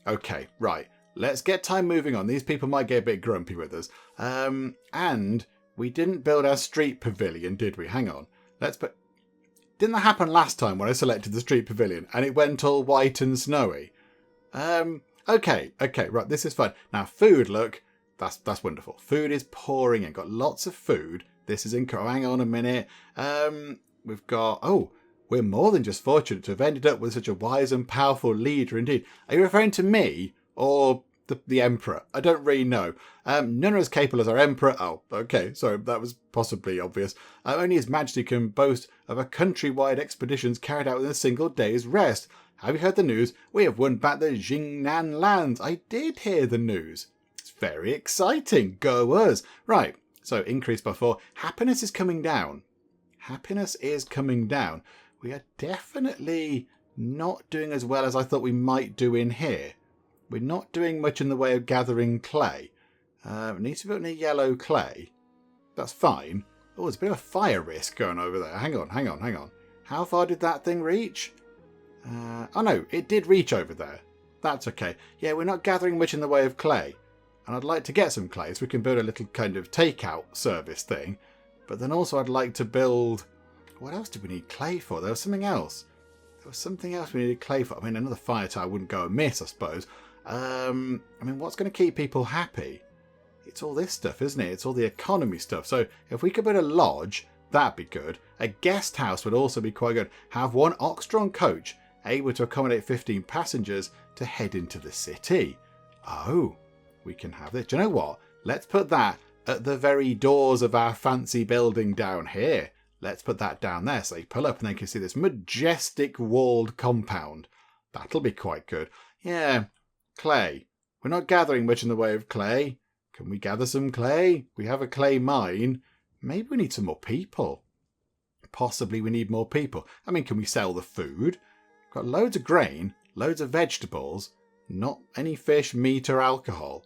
Okay, right. Let's get time moving on. These people might get a bit grumpy with us. And we didn't build our street pavilion, did we? Hang on. Didn't that happen last time when I selected the street pavilion and it went all white and snowy? Okay, right. This is fine. Now, food, look. That's wonderful. Food is pouring in. Got lots of food. This is incredible. Hang on a minute. We've got... Oh, we're more than just fortunate to have ended up with such a wise and powerful leader indeed. Are you referring to me or the Emperor? I don't really know. None are as capable as our Emperor. Oh, okay. Sorry, that was possibly obvious. Only His Majesty can boast of a countrywide expeditions carried out in a single day's rest. Have you heard the news? We have won back the Jingnan lands. I did hear the news. It's very exciting. Go us. Right. So increased by 4. Happiness is coming down. Happiness is coming down. We are definitely not doing as well as I thought we might do in here. We're not doing much in the way of gathering clay. It needs to be near yellow clay. That's fine. Oh, there's a bit of a fire risk going over there. Hang on. How far did that thing reach? Oh no, it did reach over there. That's okay. Yeah, we're not gathering much in the way of clay. And I'd like to get some clay so we can build a little kind of takeout service thing. But then also I'd like to build... What else did we need clay for? There was something else. There was something else we needed clay for. I mean, another fire tower wouldn't go amiss, I suppose. I mean, what's going to keep people happy? It's all this stuff, isn't it? It's all the economy stuff. So if we could build a lodge, that'd be good. A guest house would also be quite good. Have one ox-drawn coach able to accommodate 15 passengers to head into the city. Oh, we can have this. Do you know what? Let's put that at the very doors of our fancy building down here. Let's put that down there so they pull up and they can see this majestic walled compound. That'll be quite good. Yeah, clay. We're not gathering much in the way of clay. Can we gather some clay? We have a clay mine. Maybe we need some more people. Possibly we need more people. I mean, can we sell the food? We've got loads of grain, loads of vegetables, not any fish, meat or alcohol.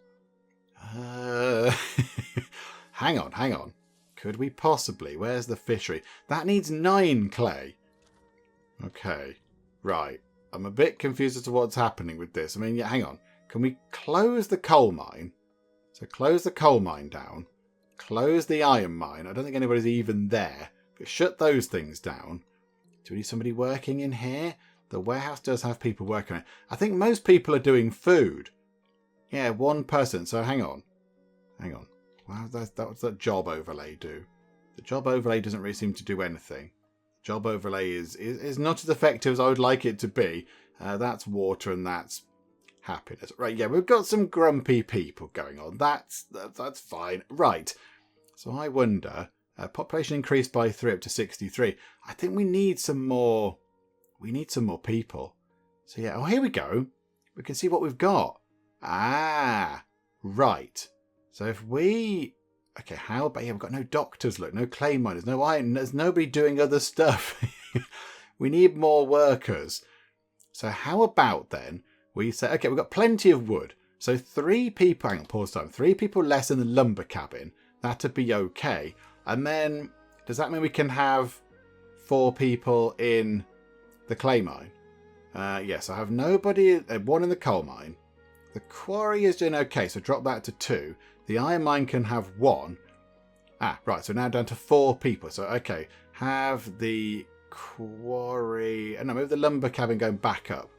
Hang on. Could we possibly? Where's the fishery? That needs 9 clay. Okay, right. I'm a bit confused as to what's happening with this. I mean, yeah, hang on. Can we close the coal mine? So close the coal mine down. Close the iron mine. I don't think anybody's even there. But shut those things down. Do we need somebody working in here? The warehouse does have people working on it. I think most people are doing food. Yeah, 1 person. So hang on. Wow, what's that job overlay do? The job overlay doesn't really seem to do anything. Job overlay is not as effective as I would like it to be. That's water and that's happiness. Right, yeah, we've got some grumpy people going on. That's fine. Right. So I wonder, population increased by 3 up to 63. I think we need some more. We need some more people. So yeah, oh, here we go. We can see what we've got. Ah, right. So if we... Okay, how about... Yeah, we've got no doctors, look. No clay miners, no iron. There's nobody doing other stuff. We need more workers. So how about then we say... Okay, we've got plenty of wood. So 3 people... Hang on, pause time. 3 people less in the lumber cabin. That'd be okay. And then... Does that mean we can have 4 people in the clay mine? Yes, I have nobody... 1 in the coal mine. The quarry is doing okay, so drop that to 2. The iron mine can have 1. Ah, right, so now down to 4 people. So, okay, have the quarry... No, move the lumber cabin going back up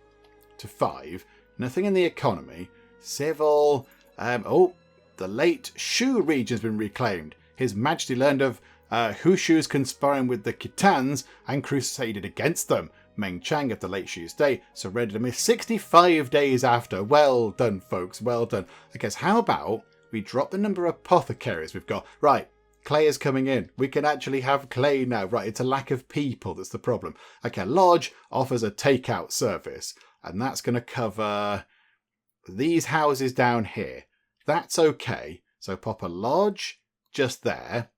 to 5. Nothing in the economy. Civil... oh, the late Shu region has been reclaimed. His Majesty learned of Hushu's conspiring with the Khitans and crusaded against them. Meng Chang of the late Shu's day surrendered a mere 65 days after. Well done, folks. Well done. Okay, so how about we drop the number of apothecaries we've got? Right, clay is coming in. We can actually have clay now. Right, it's a lack of people that's the problem. Okay, Lodge offers a takeout service, and that's going to cover these houses down here. That's okay. So pop a lodge just there,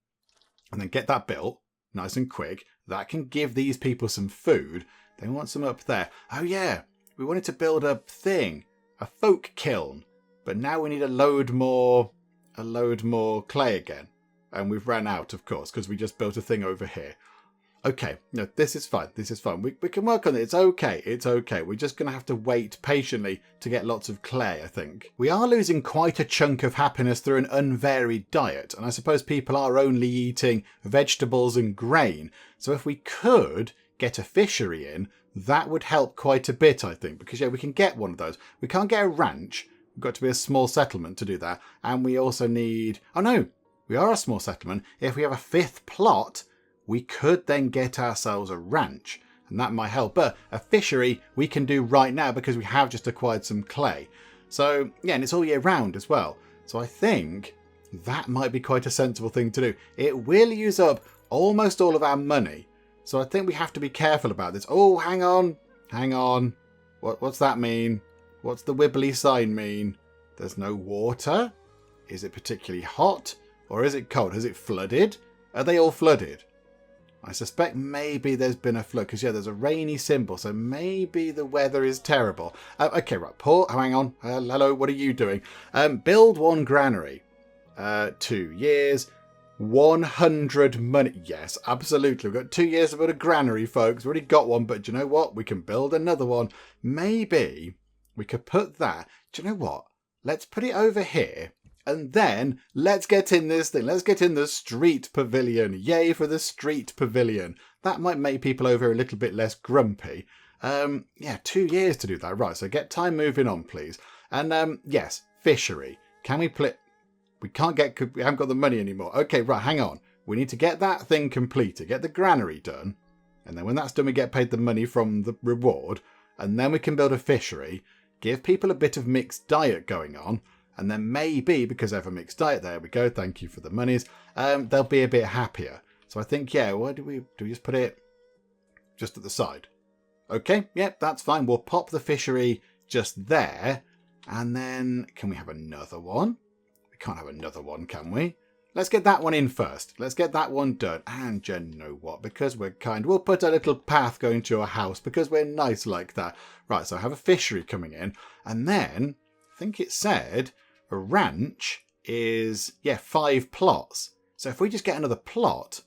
and then get that built nice and quick. That can give these people some food. Then we want some up there. Oh yeah, we wanted to build a folk kiln. But now we need a load more clay again. And we've ran out, of course, because we just built a thing over here. Okay, no, this is fine. This is fine. We can work on it. It's okay. It's okay. We're just going to have to wait patiently to get lots of clay, I think. We are losing quite a chunk of happiness through an unvaried diet. And I suppose people are only eating vegetables and grain. So if we could get a fishery in, that would help quite a bit, I think. Because, yeah, we can get one of those. We can't get a ranch. We've got to be a small settlement to do that. And we also need... Oh, no. We are a small settlement. If we have a 5th plot... we could then get ourselves a ranch, and that might help. But a fishery we can do right now because we have just acquired some clay. So, yeah, and it's all year round as well. So I think that might be quite a sensible thing to do. It will use up almost all of our money. So I think we have to be careful about this. Oh, hang on. Hang on. What's that mean? What's the wibbly sign mean? There's no water? Is it particularly hot? Or is it cold? Has it flooded? Are they all flooded? I suspect maybe there's been a flood because, yeah, there's a rainy symbol. So maybe the weather is terrible. Okay, right. Paul, hang on. Hello, what are you doing? Build 1 granary. 2 years. 100 money. Yes, absolutely. We've got 2 years to build a granary, folks. We've already got one, but do you know what? We can build another one. Maybe we could put that. Do you know what? Let's put it over here. And then let's get in this thing. Let's get in the street pavilion. Yay for the street pavilion. That might make people over here a little bit less grumpy. Yeah, 2 years to do that. Right, so get time moving on, please. And yes, fishery. Can we play... We haven't got the money anymore. Okay, right, hang on. We need to get that thing completed. Get the granary done. And then when that's done, we get paid the money from the reward. And then we can build a fishery. Give people a bit of mixed diet going on. And then maybe, because they have a mixed diet, there we go, thank you for the monies, they'll be a bit happier. So I think, yeah, where do we just put it just at the side? Okay, yep, that's fine. We'll pop the fishery just there. And then, can we have another one? We can't have another one, can we? Let's get that one in first. Let's get that one done. And you know what? Because we're kind, we'll put a little path going to your house because we're nice like that. Right, so I have a fishery coming in. And then, I think it said... a ranch is, 5 plots. So if we just get another plot,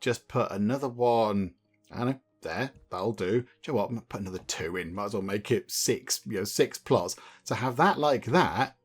just put another one, I don't know, there, that'll do. Do you know what? I'm going to put another 2 in. Might as well make it 6, 6 plots. So have that like that,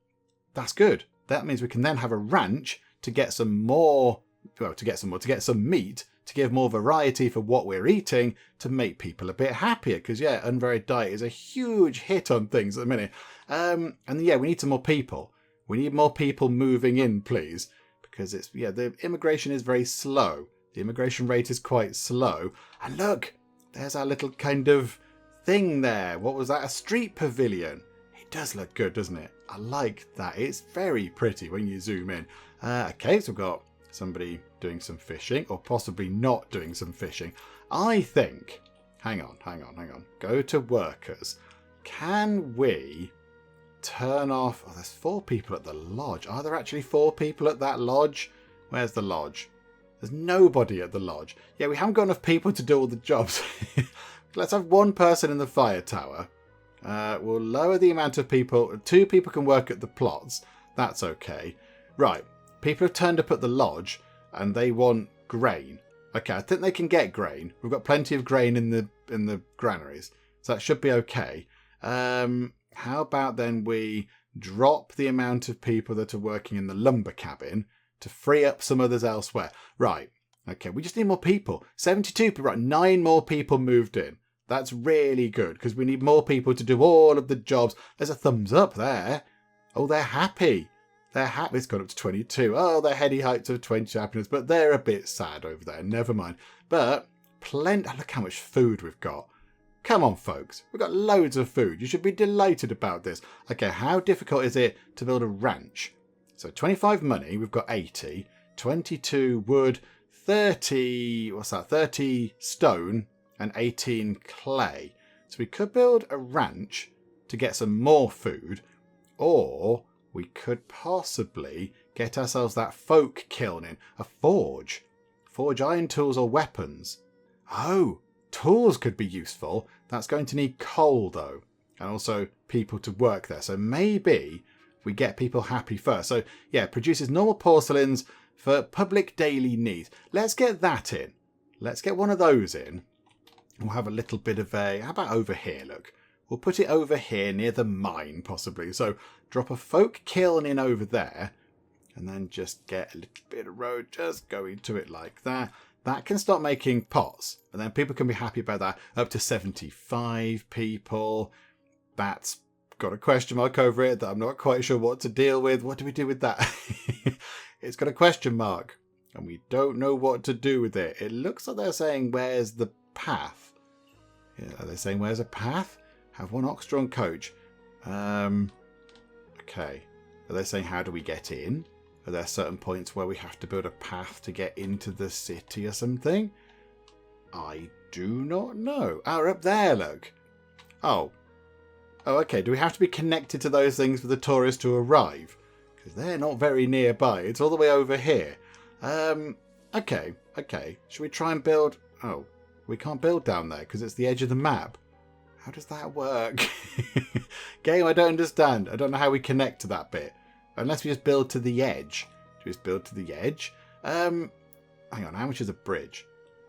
that's good. That means we can then have a ranch to get some more, to get some meat, to give more variety for what we're eating, to make people a bit happier. Because, unvaried diet is a huge hit on things at the minute. And yeah, we need some more people. We need more people moving in, please, because it's, the immigration is very slow. The immigration rate is quite slow. And look, there's our little kind of thing there. What was that? A street pavilion. It does look good, doesn't it? I like that. It's very pretty when you zoom in. Okay, so we've got somebody doing some fishing, or possibly not doing some fishing. I think, hang on. Go to workers. Can we... turn off... Oh, there's 4 people at the lodge. Are there actually 4 people at that lodge? Where's the lodge? There's nobody at the lodge. Yeah, we haven't got enough people to do all the jobs. Let's have 1 person in the fire tower. We'll lower the amount of people. 2 people can work at the plots. That's okay. Right. People have turned up at the lodge and they want grain. Okay, I think they can get grain. We've got plenty of grain in the granaries. So that should be okay. How about then we drop the amount of people that are working in the lumber cabin to free up some others elsewhere? Right. Okay, we just need more people. 72 people. Right, 9 more people moved in. That's really good because we need more people to do all of the jobs. There's a thumbs up there. Oh, they're happy. They're happy. It's gone up to 22. Oh, they're heady heights of 20 happiness, but they're a bit sad over there. Never mind. But plenty. Look how much food we've got. Come on, folks. We've got loads of food. You should be delighted about this. Okay, how difficult is it to build a ranch? So 25 money, we've got 80. 22 wood, 30... What's that? 30 stone and 18 clay. So we could build a ranch to get some more food. Or we could possibly get ourselves that folk kiln in. A forge. Forge iron tools or weapons. Oh, tools could be useful. That's going to need coal though, and also people to work there. So maybe we get people happy first. So yeah, produces normal porcelains for public daily needs. Let's get that in. Let's get one of those in. We'll have a little bit of a, how about over here, look. We'll put it over here near the mine, possibly. So drop a folk kiln in over there. And then just get a little bit of road just going to it like that. That can start making pots. And then people can be happy about that. Up to 75 people. That's got a question mark over it that I'm not quite sure what to deal with. What do we do with that? It's got a question mark. And we don't know what to do with it. It looks like they're saying, where's the path? Yeah, are they saying, where's a path? Have one ox-drawn coach. Okay. Are they saying, how do we get in? Are there certain points where we have to build a path to get into the city or something? I do not know. Oh, up there, look. Oh. Oh, okay. Do we have to be connected to those things for the tourists to arrive? Because they're not very nearby. It's all the way over here. Okay. Should we try and build... Oh, we can't build down there because it's the edge of the map. How does that work? Game, I don't understand. I don't know how we connect to that bit. Unless we just build to the edge. Do we just build to the edge? Hang on, how much is a bridge?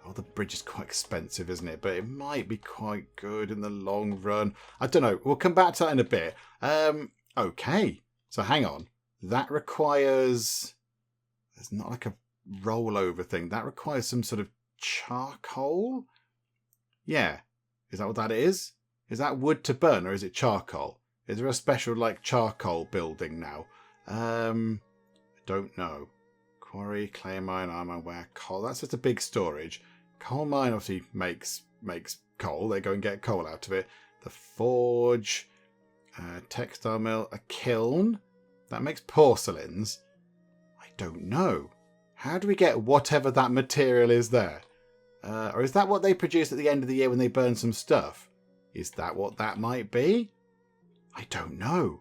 Oh, the bridge is quite expensive, isn't it? But it might be quite good in the long run. I don't know. We'll come back to that in a bit. Okay. So hang on. That requires... There's not like a rollover thing. That requires some sort of charcoal? Yeah. Is that what that is? Is that wood to burn or is it charcoal? Is there a special like charcoal building now? I don't know. Quarry, clay mine, armor, ware, coal. That's just a big storage. Coal mine obviously makes coal. They go and get coal out of it. The forge, textile mill, a kiln. That makes porcelains. I don't know. How do we get whatever that material is there? Or is that what they produce at the end of the year when they burn some stuff? Is that what that might be? I don't know.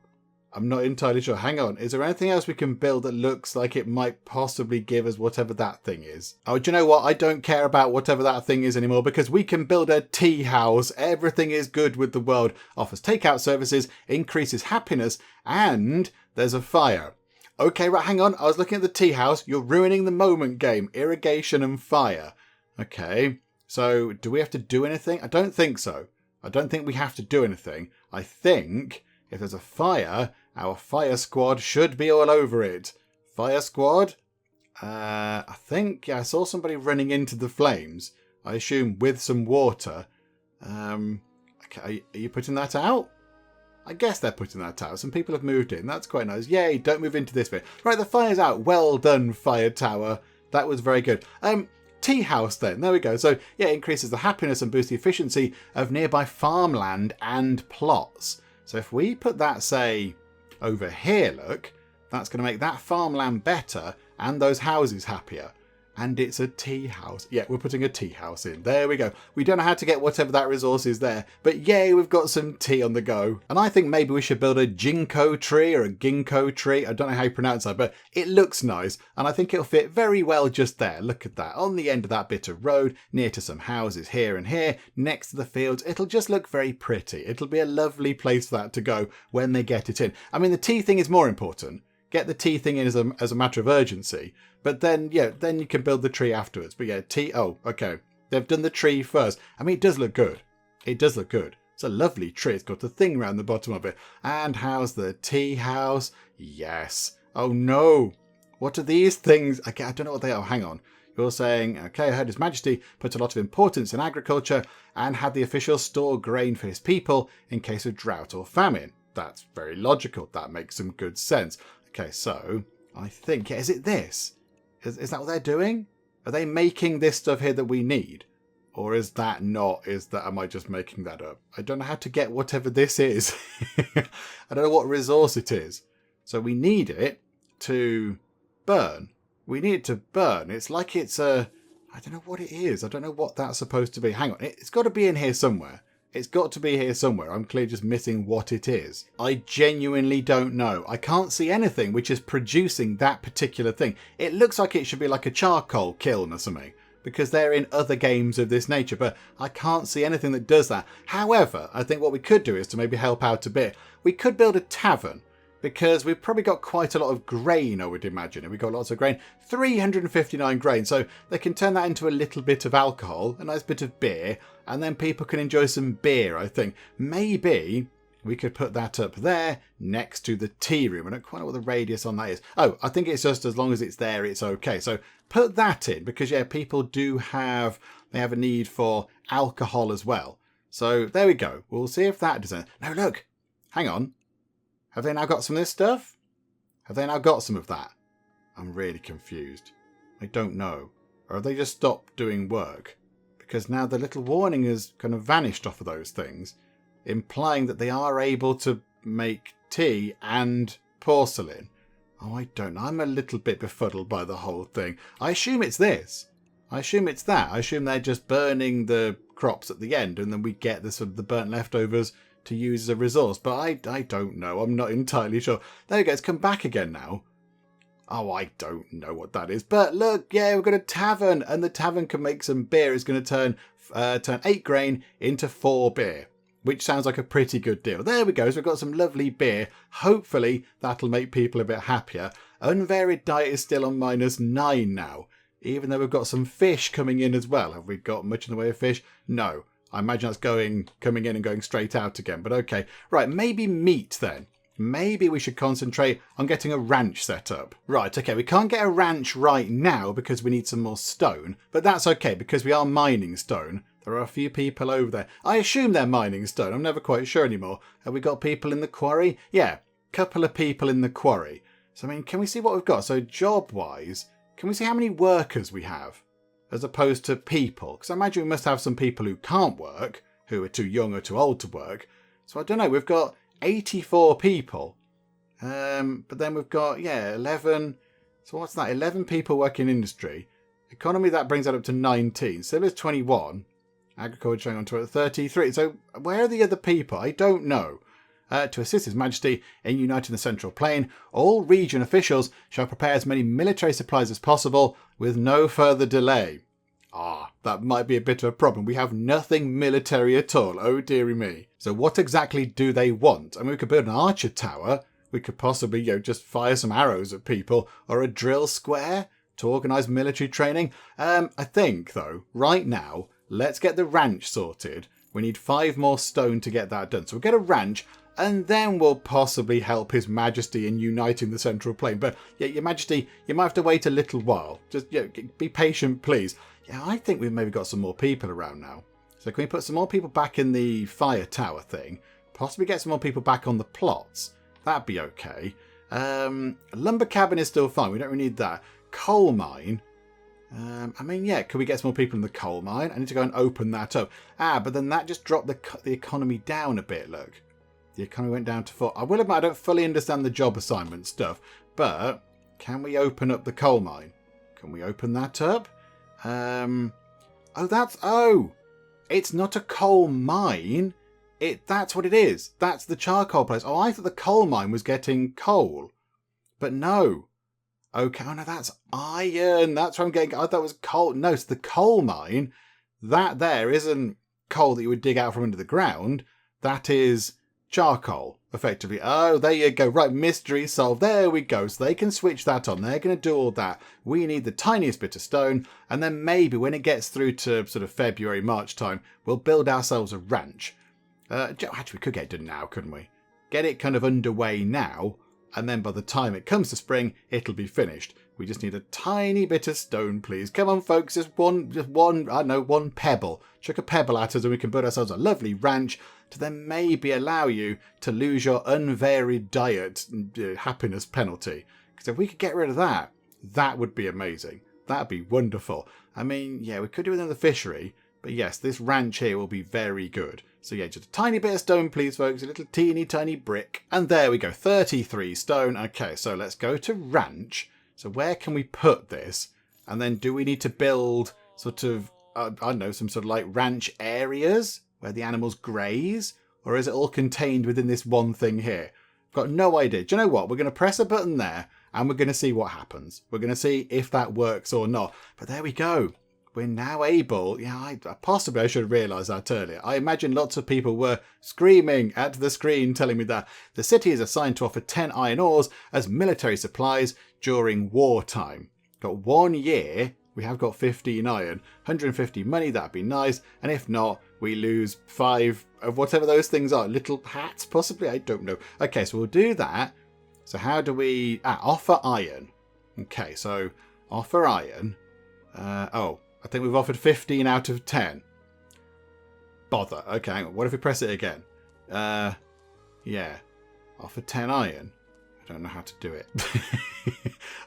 I'm not entirely sure. Hang on. Is there anything else we can build that looks like it might possibly give us whatever that thing is? Oh, do you know what? I don't care about whatever that thing is anymore because we can build a tea house. Everything is good with the world. Offers takeout services, increases happiness, and there's a fire. Okay, right, hang on. I was looking at the tea house. You're ruining the moment game. Irrigation and fire. Okay, so do we have to do anything? I don't think so. I don't think we have to do anything. I think if there's a fire, our fire squad should be all over it. Fire squad? I think, yeah, I saw somebody running into the flames. I assume with some water. Okay, are you putting that out? I guess they're putting that out. Some people have moved in. That's quite nice. Yay, don't move into this bit. Right, the fire's out. Well done, fire tower. That was very good. Tea house then. There we go. So yeah, it increases the happiness and boosts the efficiency of nearby farmland and plots. So if we put that, say, over here, look, that's going to make that farmland better and those houses happier. And it's a tea house. Yeah, we're putting a tea house in. There we go. We don't know how to get whatever that resource is there, but yay, we've got some tea on the go. And I think maybe we should build a ginkgo tree or a ginkgo tree. I don't know how you pronounce that, but it looks nice. And I think it'll fit very well just there. Look at that. On the end of that bit of road, near to some houses here and here, next to the fields, it'll just look very pretty. It'll be a lovely place for that to go when they get it in. I mean, the tea thing is more important. Get the tea thing in as a matter of urgency. But then, yeah, then you can build the tree afterwards. But yeah, tea, oh, okay. They've done the tree first. I mean, it does look good. It does look good. It's a lovely tree. It's got the thing around the bottom of it. And how's the tea house? Yes. Oh, no. What are these things? Okay, I don't know what they are. Hang on. You're saying, okay, I heard His Majesty put a lot of importance in agriculture and had the officials store grain for his people in case of drought or famine. That's very logical. That makes some good sense. Okay, so I think, yeah, is it this? Is that what they're doing? Are they making this stuff here that we need? Or is that not? Am I just making that up? I don't know how to get whatever this is. I don't know what resource it is. So we need it to burn. We need it to burn. It's like it's a... I don't know what it is. I don't know what that's supposed to be. Hang on. It's got to be in here somewhere. It's got to be here somewhere. I'm clearly just missing what it is. I genuinely don't know. I can't see anything which is producing that particular thing. It looks like it should be like a charcoal kiln or something. because they're in other games of this nature, but I can't see anything that does that. However, I think what we could do is, to maybe help out a bit, we could build a tavern, because we've probably got quite a lot of grain, I would imagine. And we've got lots of grain, 359 grain, so they can turn that into a little bit of alcohol, a nice bit of beer, and then people can enjoy some beer, I think. Maybe we could put that up there next to the tea room. I don't quite know what the radius on that is. Oh, I think it's just as long as it's there, it's okay. So put that in, because yeah, people do have, they have a need for alcohol as well. So there we go. We'll see if that does it. No, look, hang on. Have they now got some of this stuff? Have they now got some of that? I'm really confused. I don't know. Or have they just stopped doing work? Because now the little warning has kind of vanished off of those things, implying that they are able to make tea and porcelain. Oh, I don't know. I'm a little bit befuddled by the whole thing. I assume it's this. I assume it's that. I assume they're just burning the crops at the end, and then we get the sort of the burnt leftovers to use as a resource. But I don't know. I'm not entirely sure. There we go. It's come back again now. Oh, I don't know what that is. But look, yeah, we've got a tavern, and the tavern can make some beer. It's going to turn 8 grain into 4 beer, which sounds like a pretty good deal. There we go. So we've got some lovely beer. Hopefully that'll make people a bit happier. Unvaried diet is still on -9 now, even though we've got some fish coming in as well. Have we got much in the way of fish? No. I imagine that's coming in and going straight out again, but okay. Right, maybe meat then. Maybe we should concentrate on getting a ranch set up. Right, okay, we can't get a ranch right now because we need some more stone, but that's okay because we are mining stone. There are a few people over there. I assume they're mining stone. I'm never quite sure anymore. Have we got people in the quarry? Yeah, couple of people in the quarry. So, I mean, can we see what we've got? So, job-wise, can we see how many workers we have as opposed to people? Because I imagine we must have some people who can't work, who are too young or too old to work. So, I don't know. We've got 84 people. But then we've got, 11. So, what's that? 11 people work in industry. Economy, that brings that up to 19. Civil is 21. Agriculture going on to 33. So where are the other people? I don't know. To assist His Majesty in uniting the Central Plain, all region officials shall prepare as many military supplies as possible with no further delay. That might be a bit of a problem. We have nothing military at all. Oh, dearie me. So what exactly do they want? I mean, we could build an archer tower. We could possibly, just fire some arrows at people, or a drill square to organise military training. I think, though, right now, let's get the ranch sorted. We need 5 more stone to get that done. So we'll get a ranch, and then we'll possibly help His Majesty in uniting the Central Plain. But, yeah, Your Majesty, you might have to wait a little while. Just, be patient, please. Yeah, I think we've maybe got some more people around now. So can we put some more people back in the fire tower thing? Possibly get some more people back on the plots. That'd be okay. Lumber cabin is still fine. We don't really need that. Coal mine. Could we get some more people in the coal mine? I need to go and open that up. But then that just dropped the economy down a bit, look. The economy went down to 4. I will admit I don't fully understand the job assignment stuff, but can we open up the coal mine? Can we open that up? It's not a coal mine. That's what it is. That's the charcoal place. Oh, I thought the coal mine was getting coal. But no. Okay, no, that's iron. That's what I'm getting. I thought it was coal. No, it's the coal mine. That there isn't coal that you would dig out from under the ground. That is charcoal, effectively. Oh, there you go. Right, mystery solved. There we go. So they can switch that on. They're going to do all that. We need the tiniest bit of stone. And then maybe when it gets through to sort of February, March time, we'll build ourselves a ranch. Actually, we could get it done now, couldn't we? Get it kind of underway now. And then by the time it comes to spring, it'll be finished. We just need a tiny bit of stone, please. Come on, folks. Just one, one pebble. Chuck a pebble at us and we can build ourselves a lovely ranch to then maybe allow you to lose your unvaried diet happiness penalty. Because if we could get rid of that, that would be amazing. That'd be wonderful. I mean, yeah, we could do another fishery. But yes, this ranch here will be very good. So yeah, just a tiny bit of stone, please, folks. A little teeny tiny brick. And there we go, 33 stone. Okay, so let's go to ranch. So where can we put this? And then do we need to build sort of, I don't know, some sort of like ranch areas where the animals graze? Or is it all contained within this one thing here? I've got no idea. Do you know what? We're going to press a button there and we're going to see what happens. We're going to see if that works or not. But there we go. we're now able, possibly I should have realised that earlier. I imagine lots of people were screaming at the screen telling me that the city is assigned to offer 10 iron ores as military supplies during wartime. Got 1 year, we have got 15 iron, 150 money, that'd be nice, and if not, we lose 5 of whatever those things are. Little hats, possibly, I don't know. Okay, so we'll do that. So how do we... offer iron. Okay, so offer iron. I think we've offered 15 out of 10. Bother. Okay, hang on. What if we press it again? Yeah. Offer 10 iron. I don't know how to do it.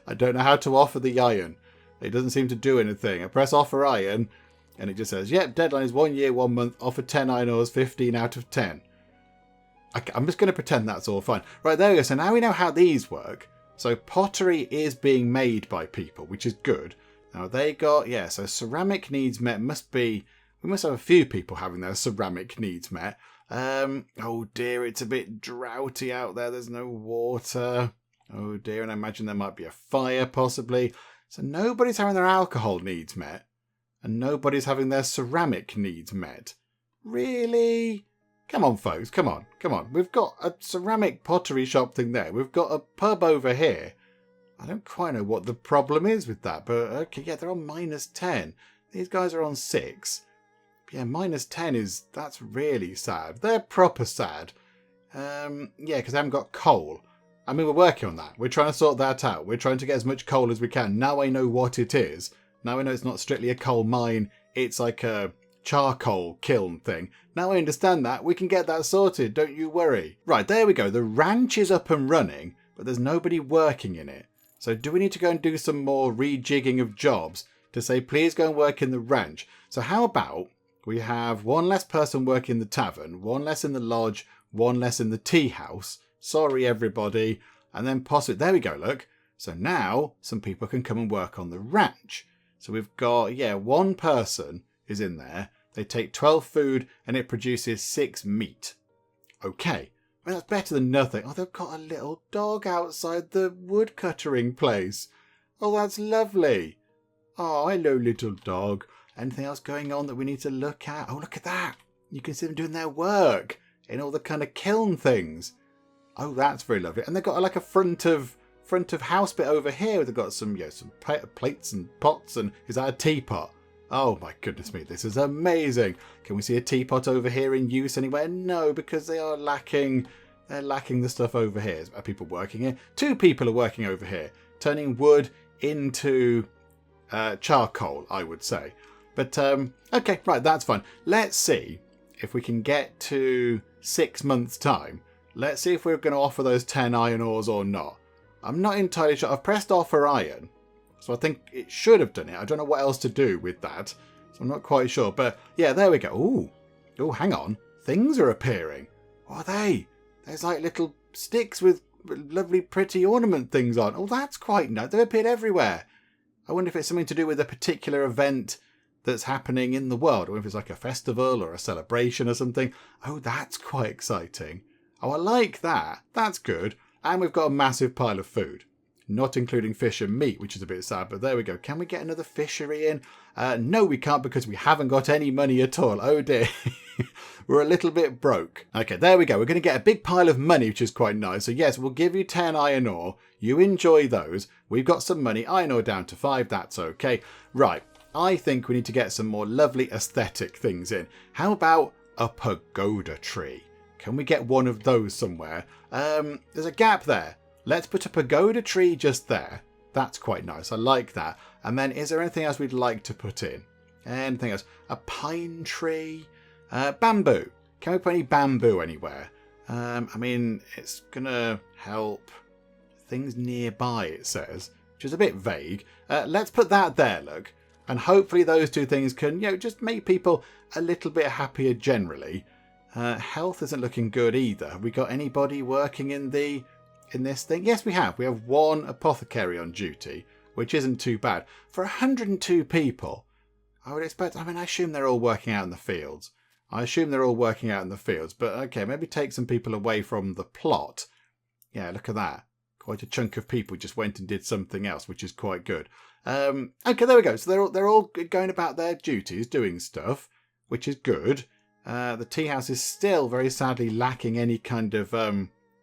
I don't know how to offer the iron. It doesn't seem to do anything. I press offer iron, and it just says, yep, deadline is 1 year, 1 month, offer 10 iron ores, 15 out of 10. Okay, I'm just going to pretend that's all fine. Right, there we go. So now we know how these work. So pottery is being made by people, which is good. Now they got, so ceramic needs met must be, we must have a few people having their ceramic needs met. Oh dear, it's a bit droughty out there. There's no water. Oh dear, and I imagine there might be a fire possibly. So nobody's having their alcohol needs met. And nobody's having their ceramic needs met. Really? Come on, folks, come on. We've got a ceramic pottery shop thing there. We've got a pub over here. I don't quite know what the problem is with that, but okay, yeah, they're on -10. These guys are on 6. Yeah, -10 that's really sad. They're proper sad. Because they haven't got coal. I mean, we're working on that. We're trying to sort that out. We're trying to get as much coal as we can. Now I know what it is. Now I know it's not strictly a coal mine. It's like a charcoal kiln thing. Now I understand that. We can get that sorted. Don't you worry. Right, there we go. The ranch is up and running, but there's nobody working in it. So do we need to go and do some more rejigging of jobs to say, please go and work in the ranch? So how about we have 1 less person working in the tavern, 1 less in the lodge, 1 less in the tea house. Sorry, everybody. And then possibly, there we go, look. So now some people can come and work on the ranch. So we've got, 1 person is in there. They take 12 food and it produces 6 meat. Okay. Well, that's better than nothing. Oh, they've got a little dog outside the woodcuttering place. Oh, that's lovely. Oh, hello, little dog. Anything else going on that we need to look at? Oh, look at that. You can see them doing their work in all the kind of kiln things. Oh, that's very lovely. And they've got like a front of house bit over here. They've got some plates and pots. And is that a teapot? Oh my goodness me, this is amazing. Can we see a teapot over here in use anywhere? No, because they are lacking. They're lacking the stuff over here. Are people working here? 2 people are working over here, turning wood into charcoal, I would say. But okay, right, that's fine. Let's see if we can get to 6 months' time. Let's see if we're going to offer those 10 iron ores or not. I'm not entirely sure. I've pressed offer iron. So I think it should have done it. I don't know what else to do with that. So I'm not quite sure. But yeah, there we go. Ooh, hang on. Things are appearing. What are they? There's like little sticks with lovely pretty ornament things on. Oh, that's quite nice. They've appeared everywhere. I wonder if it's something to do with a particular event that's happening in the world. Or if it's like a festival or a celebration or something. Oh, that's quite exciting. Oh, I like that. That's good. And we've got a massive pile of food. Not including fish and meat, which is a bit sad, but there we go. Can we get another fishery in? No, we can't because we haven't got any money at all. Oh dear. We're a little bit broke. Okay, there we go. We're going to get a big pile of money, which is quite nice. So yes, we'll give you 10 iron ore. You enjoy those. We've got some money. Iron ore down to 5. That's okay. Right. I think we need to get some more lovely aesthetic things in. How about a pagoda tree? Can we get one of those somewhere? There's a gap there. Let's put a pagoda tree just there. That's quite nice. I like that. And then is there anything else we'd like to put in? Anything else? A pine tree? Bamboo. Can we put any bamboo anywhere? I mean, it's going to help things nearby, it says, which is a bit vague. Let's put that there, look. And hopefully those 2 things can, just make people a little bit happier generally. Health isn't looking good either. Have we got anybody working in this thing? Yes, we have. We have 1 apothecary on duty, which isn't too bad. For 102 people, I would expect, I assume they're all working out in the fields. But okay, maybe take some people away from the plot. Yeah, look at that. Quite a chunk of people just went and did something else, which is quite good. Okay, there we go. So they're all going about their duties, doing stuff, which is good. The tea house is still very sadly lacking any kind of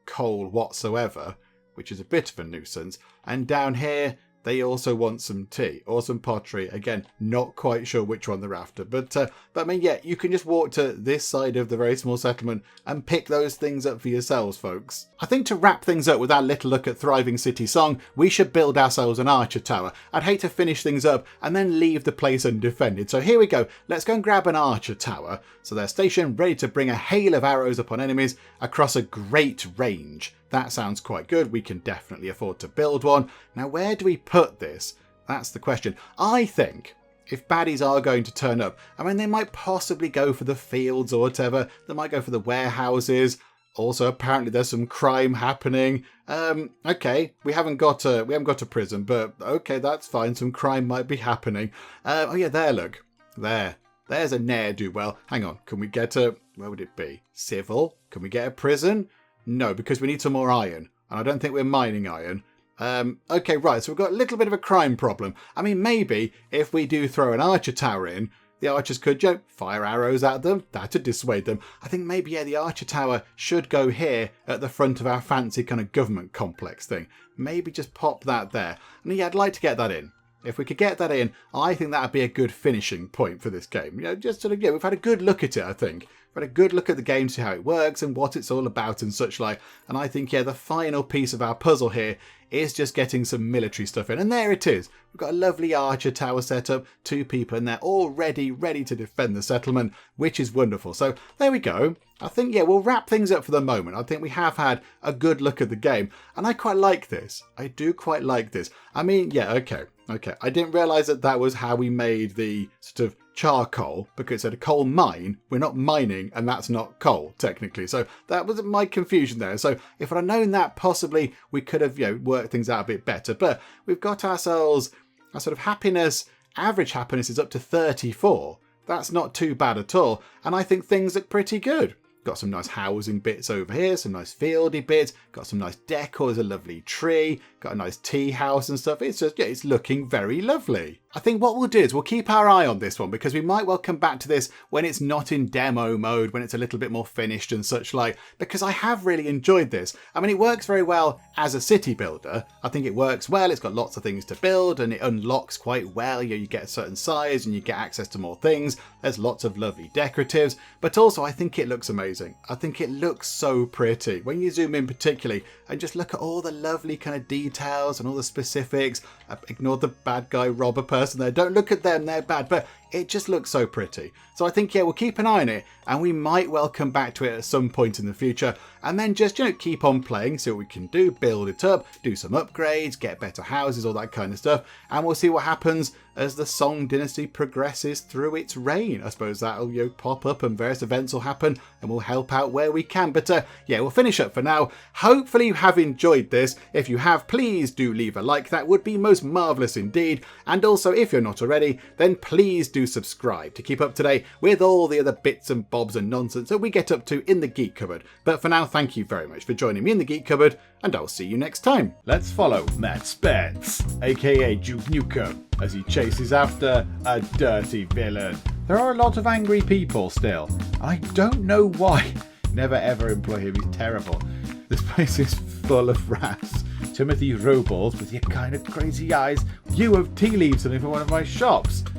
coal whatsoever, which is a bit of a nuisance. And down here, they also want some tea or some pottery. Again, not quite sure which one they're after. But I mean, yeah, you can just walk to this side of the very small settlement and pick those things up for yourselves, folks. I think to wrap things up with our little look at Thriving City Song, we should build ourselves an archer tower. I'd hate to finish things up and then leave the place undefended. So here we go. Let's go and grab an archer tower. So they're stationed, ready to bring a hail of arrows upon enemies across a great range. That sounds quite good. We can definitely afford to build one. Now, where do we put this? That's the question. I think if baddies are going to turn up, I mean, they might possibly go for the fields or whatever. They might go for the warehouses. Also, apparently there's some crime happening. Okay, we haven't got a prison, but okay, that's fine. Some crime might be happening. Oh yeah, there, look. There's a ne'er-do-well. Hang on, can we get a, where would it be? Civil? Can we get a prison? No, because we need some more iron. And I don't think we're mining iron. Okay, right, so we've got a little bit of a crime problem. I mean, maybe if we do throw an archer tower in, the archers could, fire arrows at them. That'd dissuade them. I think maybe, yeah, the archer tower should go here at the front of our fancy kind of government complex thing. Maybe just pop that there. And yeah, I'd like to get that in. If we could get that in, I think that'd be a good finishing point for this game. Just sort of, we've had a good look at it, I think. We've had a good look at the game, see how it works and what it's all about and such like. And I think, yeah, the final piece of our puzzle here is just getting some military stuff in. And there it is. We've got a lovely archer tower set up, 2 people in there, all ready to defend the settlement, which is wonderful. So there we go. I think, yeah, we'll wrap things up for the moment. I think we have had a good look at the game. And I quite like this. I do quite like this. I mean, yeah, okay. I didn't realise that was how we made the sort of charcoal, because it said a coal mine. We're not mining, and that's not coal, technically. So that was my confusion there. So if I'd known that, possibly we could have, worked things out a bit better. But we've got ourselves a sort of happiness. Average happiness is up to 34. That's not too bad at all. And I think things look pretty good. Got some nice housing bits over here, some nice fieldy bits, got some nice decor, there's a lovely tree, got a nice tea house and stuff. It's just, it's looking very lovely. I think what we'll do is we'll keep our eye on this one, because we might well come back to this when it's not in demo mode, when it's a little bit more finished and such like, because I have really enjoyed this. I mean, it works very well as a city builder. I think it works well. It's got lots of things to build and it unlocks quite well. You get a certain size and you get access to more things. There's lots of lovely decoratives, but also I think it looks amazing. I think it looks so pretty. When you zoom in particularly and just look at all the lovely kind of details and all the specifics, ignore the bad guy robber person there. Don't look at them, they're bad, but it just looks so pretty. So I think, yeah, we'll keep an eye on it and we might well come back to it at some point in the future and then just, keep on playing, see what we can do, build it up, do some upgrades, get better houses, all that kind of stuff. And we'll see what happens as the Song dynasty progresses through its reign. I suppose that'll, pop up and various events will happen and we'll help out where we can. But yeah, we'll finish up for now. Hopefully you have enjoyed this. If you have, please do leave a like. That would be most marvellous indeed. And also, if you're not already, then please do subscribe to keep up to date with all the other bits and bobs and nonsense that we get up to in the Geek Cupboard. But for now, thank you very much for joining me in the Geek Cupboard, and I'll see you next time. Let's follow Matt Spence, aka Duke Nukem, as he chases after a dirty villain. There are a lot of angry people still. I don't know why. Never ever employ him, he's terrible. This place is full of rats. Timothy Robles with your kind of crazy eyes. You have tea leaves in for one of my shops.